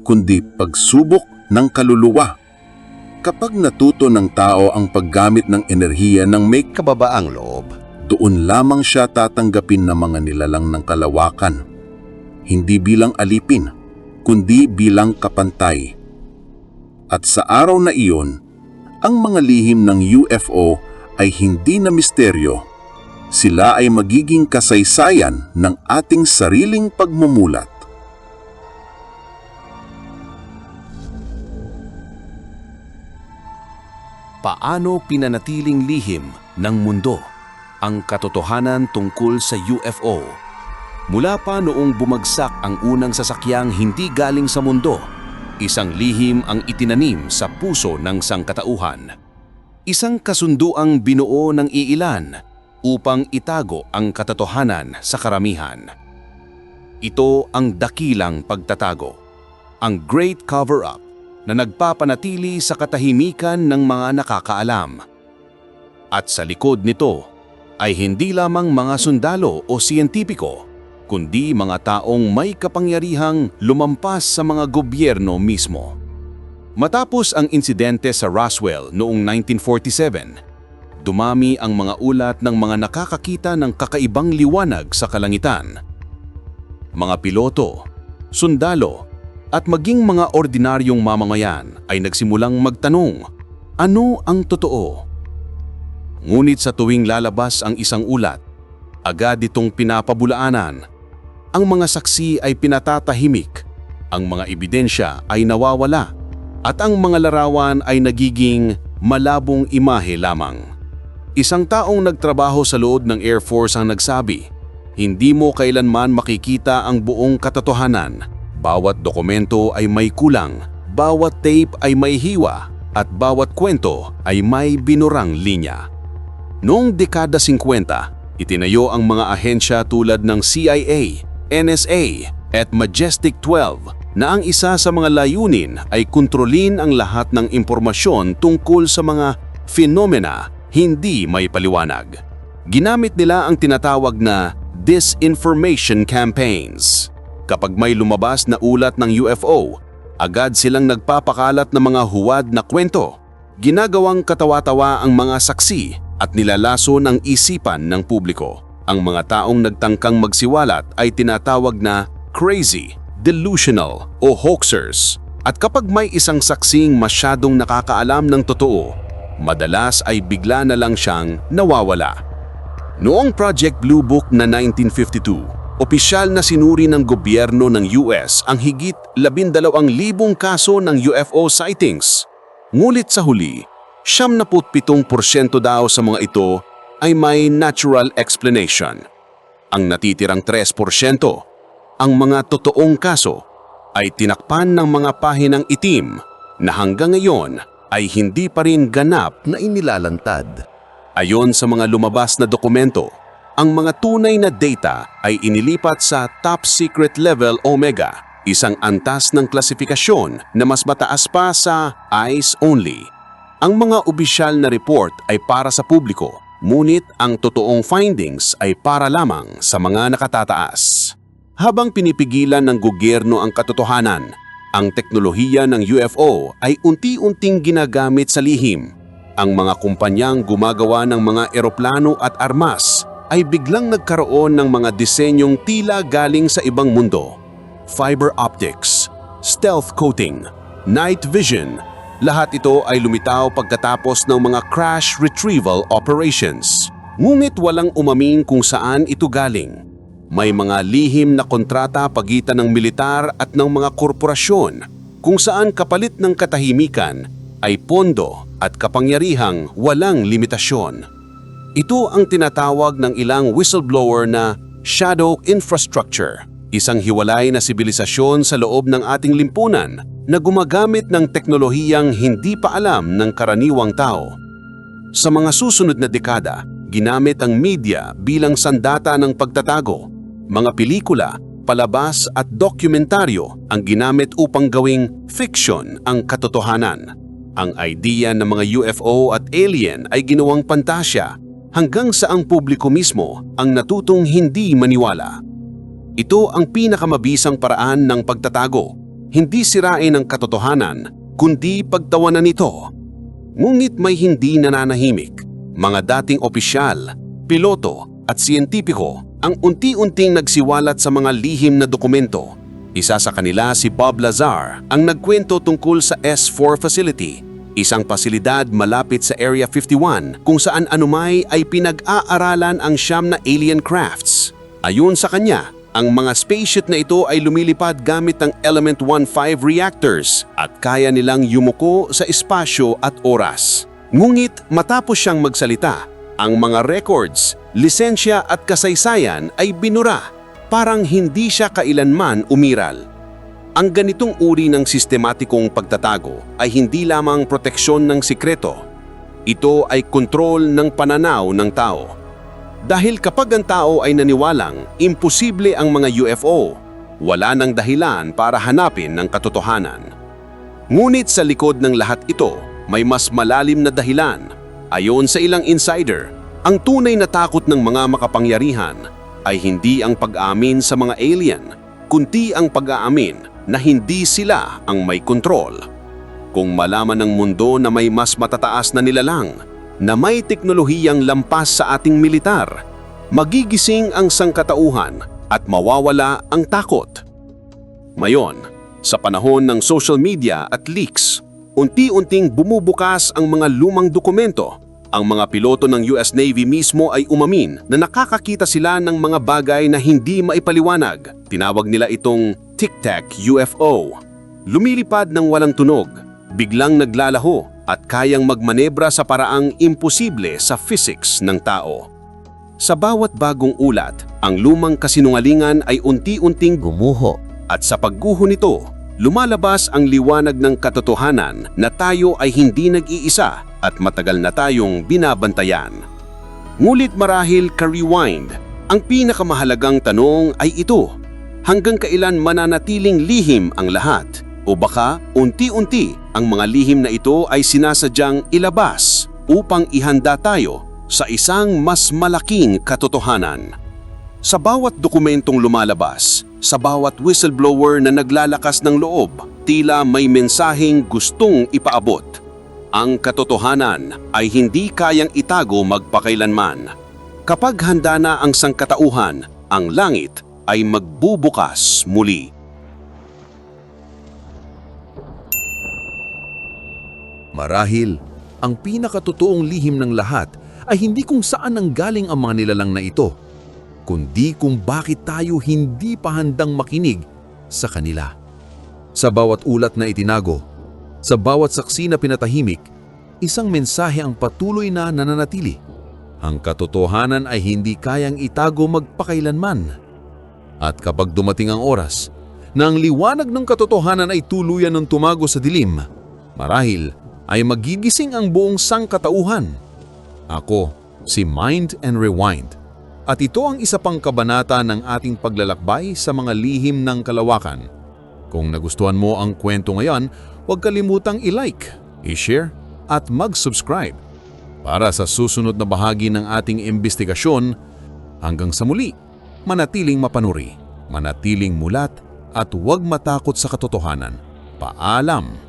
[SPEAKER 3] kundi pagsubok ng kaluluwa. Kapag natuto ng tao ang paggamit ng enerhiya ng may
[SPEAKER 1] Kababaang loob.
[SPEAKER 3] doon lamang siya tatanggapin ng mga nilalang ng kalawakan, hindi bilang alipin, kundi bilang kapantay. At sa araw na iyon, ang mga lihim ng UFO ay hindi na misteryo. Sila ay magiging kasaysayan ng ating sariling pagmumulat.
[SPEAKER 4] Paano pinanatiling lihim ng mundo ang katotohanan tungkol sa UFO? Mula pa noong bumagsak ang unang sasakyang hindi galing sa mundo, isang lihim ang itinanim sa puso ng sangkatauhan. Isang kasunduang binuo ng iilan upang itago ang katotohanan sa karamihan. Ito ang dakilang pagtatago, ang Great Cover-Up na nagpapanatili sa katahimikan ng mga nakakaalam. At sa likod nito ay hindi lamang mga sundalo o siyentipiko, kundi mga taong may kapangyarihang lumampas sa mga gobyerno mismo. Matapos ang insidente sa Roswell noong 1947, dumami ang mga ulat ng mga nakakakita ng kakaibang liwanag sa kalangitan. Mga piloto, sundalo, at maging mga ordinaryong mamamayan ay nagsimulang magtanong, ano ang totoo? Ngunit sa tuwing lalabas ang isang ulat, agad itong pinapabulaanan. Ang mga saksi ay pinatatahimik, ang mga ebidensya ay nawawala, at ang mga larawan ay nagiging malabong imahe lamang. Isang taong nagtrabaho sa loob ng Air Force ang nagsabi, hindi mo kailanman makikita ang buong katotohanan. Bawat dokumento ay may kulang, bawat tape ay may hiwa, at bawat kwento ay may binurang linya. Noong dekada 50, itinayo ang mga ahensya tulad ng CIA, NSA, at Majestic 12 na ang isa sa mga layunin ay kontrolin ang lahat ng impormasyon tungkol sa mga fenomena hindi may paliwanag. Ginamit nila ang tinatawag na disinformation campaigns. Kapag may lumabas na ulat ng UFO, agad silang nagpapakalat ng mga huwad na kwento. Ginagawang katawa-tawa ang mga saksi at nilalaso ng isipan ng publiko. Ang mga taong nagtangkang magsiwalat ay tinatawag na crazy, delusional o hoaxers. At kapag may isang saksing masyadong nakakaalam ng totoo, madalas ay bigla na lang siyang nawawala. Noong Project Blue Book na 1952, opisyal na sinuri ng gobyerno ng US ang higit 12,000 kaso ng UFO sightings. Ngunit sa huli, 77% daw sa mga ito ay may natural explanation. Ang natitirang 3%, ang mga totoong kaso, ay tinakpan ng mga pahinang itim na hanggang ngayon ay hindi pa rin ganap na inilalantad. Ayon sa mga lumabas na dokumento, ang mga tunay na data ay inilipat sa Top Secret Level Omega, isang antas ng klasifikasyon na mas mataas pa sa Eyes Only. Ang mga opisyal na report ay para sa publiko, ngunit ang totoong findings ay para lamang sa mga nakatataas. Habang pinipigilan ng gobyerno ang katotohanan, ang teknolohiya ng UFO ay unti-unting ginagamit sa lihim. Ang mga kumpanyang gumagawa ng mga eroplano at armas ay biglang nagkaroon ng mga disenyong tila galing sa ibang mundo. Fiber optics, stealth coating, night vision, lahat ito ay lumitaw pagkatapos ng mga crash retrieval operations. Ngunit walang umamin kung saan ito galing. May mga lihim na kontrata pagitan ng militar at ng mga korporasyon kung saan kapalit ng katahimikan ay pondo at kapangyarihang walang limitasyon. Ito ang tinatawag ng ilang whistleblower na shadow infrastructure, isang hiwalay na sibilisasyon sa loob ng ating limpunan na gumagamit ng teknolohiyang hindi pa alam ng karaniwang tao. Sa mga susunod na dekada, ginamit ang media bilang sandata ng pagtatago. Mga pelikula, palabas at dokumentaryo ang ginamit upang gawing fiction ang katotohanan. Ang idea ng mga UFO at alien ay ginawang pantasya, hanggang sa ang publiko mismo ang natutong hindi maniwala. Ito ang pinakamabisang paraan ng pagtatago, hindi sirain ang katotohanan, kundi pagtawanan ito. Ngunit may hindi nananahimik. Mga dating opisyal, piloto at siyentipiko ang unti-unting nagsiwalat sa mga lihim na dokumento. Isa sa kanila si Bob Lazar ang nagkwento tungkol sa S4 facility, isang pasilidad malapit sa Area 51 kung saan anumay ay pinag-aaralan ang siyam na alien crafts. Ayon sa kanya, ang mga spaceship na ito ay lumilipad gamit ng Element 1.5 reactors at kaya nilang yumuko sa espasyo at oras. Ngunit matapos siyang magsalita, ang mga records, lisensya at kasaysayan ay binura, parang hindi siya kailanman umiral. Ang ganitong uri ng sistematikong pagtatago ay hindi lamang proteksyon ng sikreto. Ito ay kontrol ng pananaw ng tao. Dahil kapag ang tao ay naniwalang imposible ang mga UFO, wala nang dahilan para hanapin ng katotohanan. Ngunit sa likod ng lahat ito, may mas malalim na dahilan. Ayon sa ilang insider, ang tunay na takot ng mga makapangyarihan ay hindi ang pag-aamin sa mga alien, kundi ang pag-aamin na hindi sila ang may kontrol. Kung malaman ng mundo na may mas matataas na nilalang, na may teknolohiyang lampas sa ating militar, magigising ang sangkatauhan at mawawala ang takot. Ngayon, sa panahon ng social media at leaks, unti-unting bumubukas ang mga lumang dokumento. Ang mga piloto ng US Navy mismo ay umamin na nakakakita sila ng mga bagay na hindi maipaliwanag. Tinawag nila itong Tic-Tac UFO. Lumilipad ng walang tunog, biglang naglalaho at kayang magmanebra sa paraang imposible sa physics ng tao. Sa bawat bagong ulat, ang lumang kasinungalingan ay unti-unting gumuho at sa pagguho nito, lumalabas ang liwanag ng katotohanan na tayo ay hindi nag-iisa at matagal na tayong binabantayan. Ngulit marahil ka-rewind, ang pinakamahalagang tanong ay ito: hanggang kailan mananatiling lihim ang lahat? O baka unti-unti ang mga lihim na ito ay sinasadyang ilabas upang ihanda tayo sa isang mas malaking katotohanan. Sa bawat dokumentong lumalabas, sa bawat whistleblower na naglalakas ng loob, tila may mensaheng gustong ipaabot. Ang katotohanan ay hindi kayang itago magpakailanman. Kapag handa na ang sangkatauhan, ang langit ay magbubukas muli.
[SPEAKER 2] Marahil, ang pinakatotoong lihim ng lahat ay hindi kung saan nanggaling ang mga nilalang na ito, kundi kung bakit tayo hindi pa handang makinig sa kanila. Sa bawat ulat na itinago, sa bawat saksi na pinatahimik, isang mensahe ang patuloy na nananatili. Ang katotohanan ay hindi kayang itago magpakailanman. At kapag dumating ang oras na ang liwanag ng katotohanan ay tuluyan ng tumago sa dilim, marahil ay magigising ang buong sangkatauhan. Ako, si Mind and Rewind. At ito ang isa pang kabanata ng ating paglalakbay sa mga lihim ng kalawakan. Kung nagustuhan mo ang kwento ngayon, huwag kalimutang i-like, i-share at mag-subscribe. Para sa susunod na bahagi ng ating imbestigasyon, hanggang sa muli, manatiling mapanuri, manatiling mulat at huwag matakot sa katotohanan. Paalam!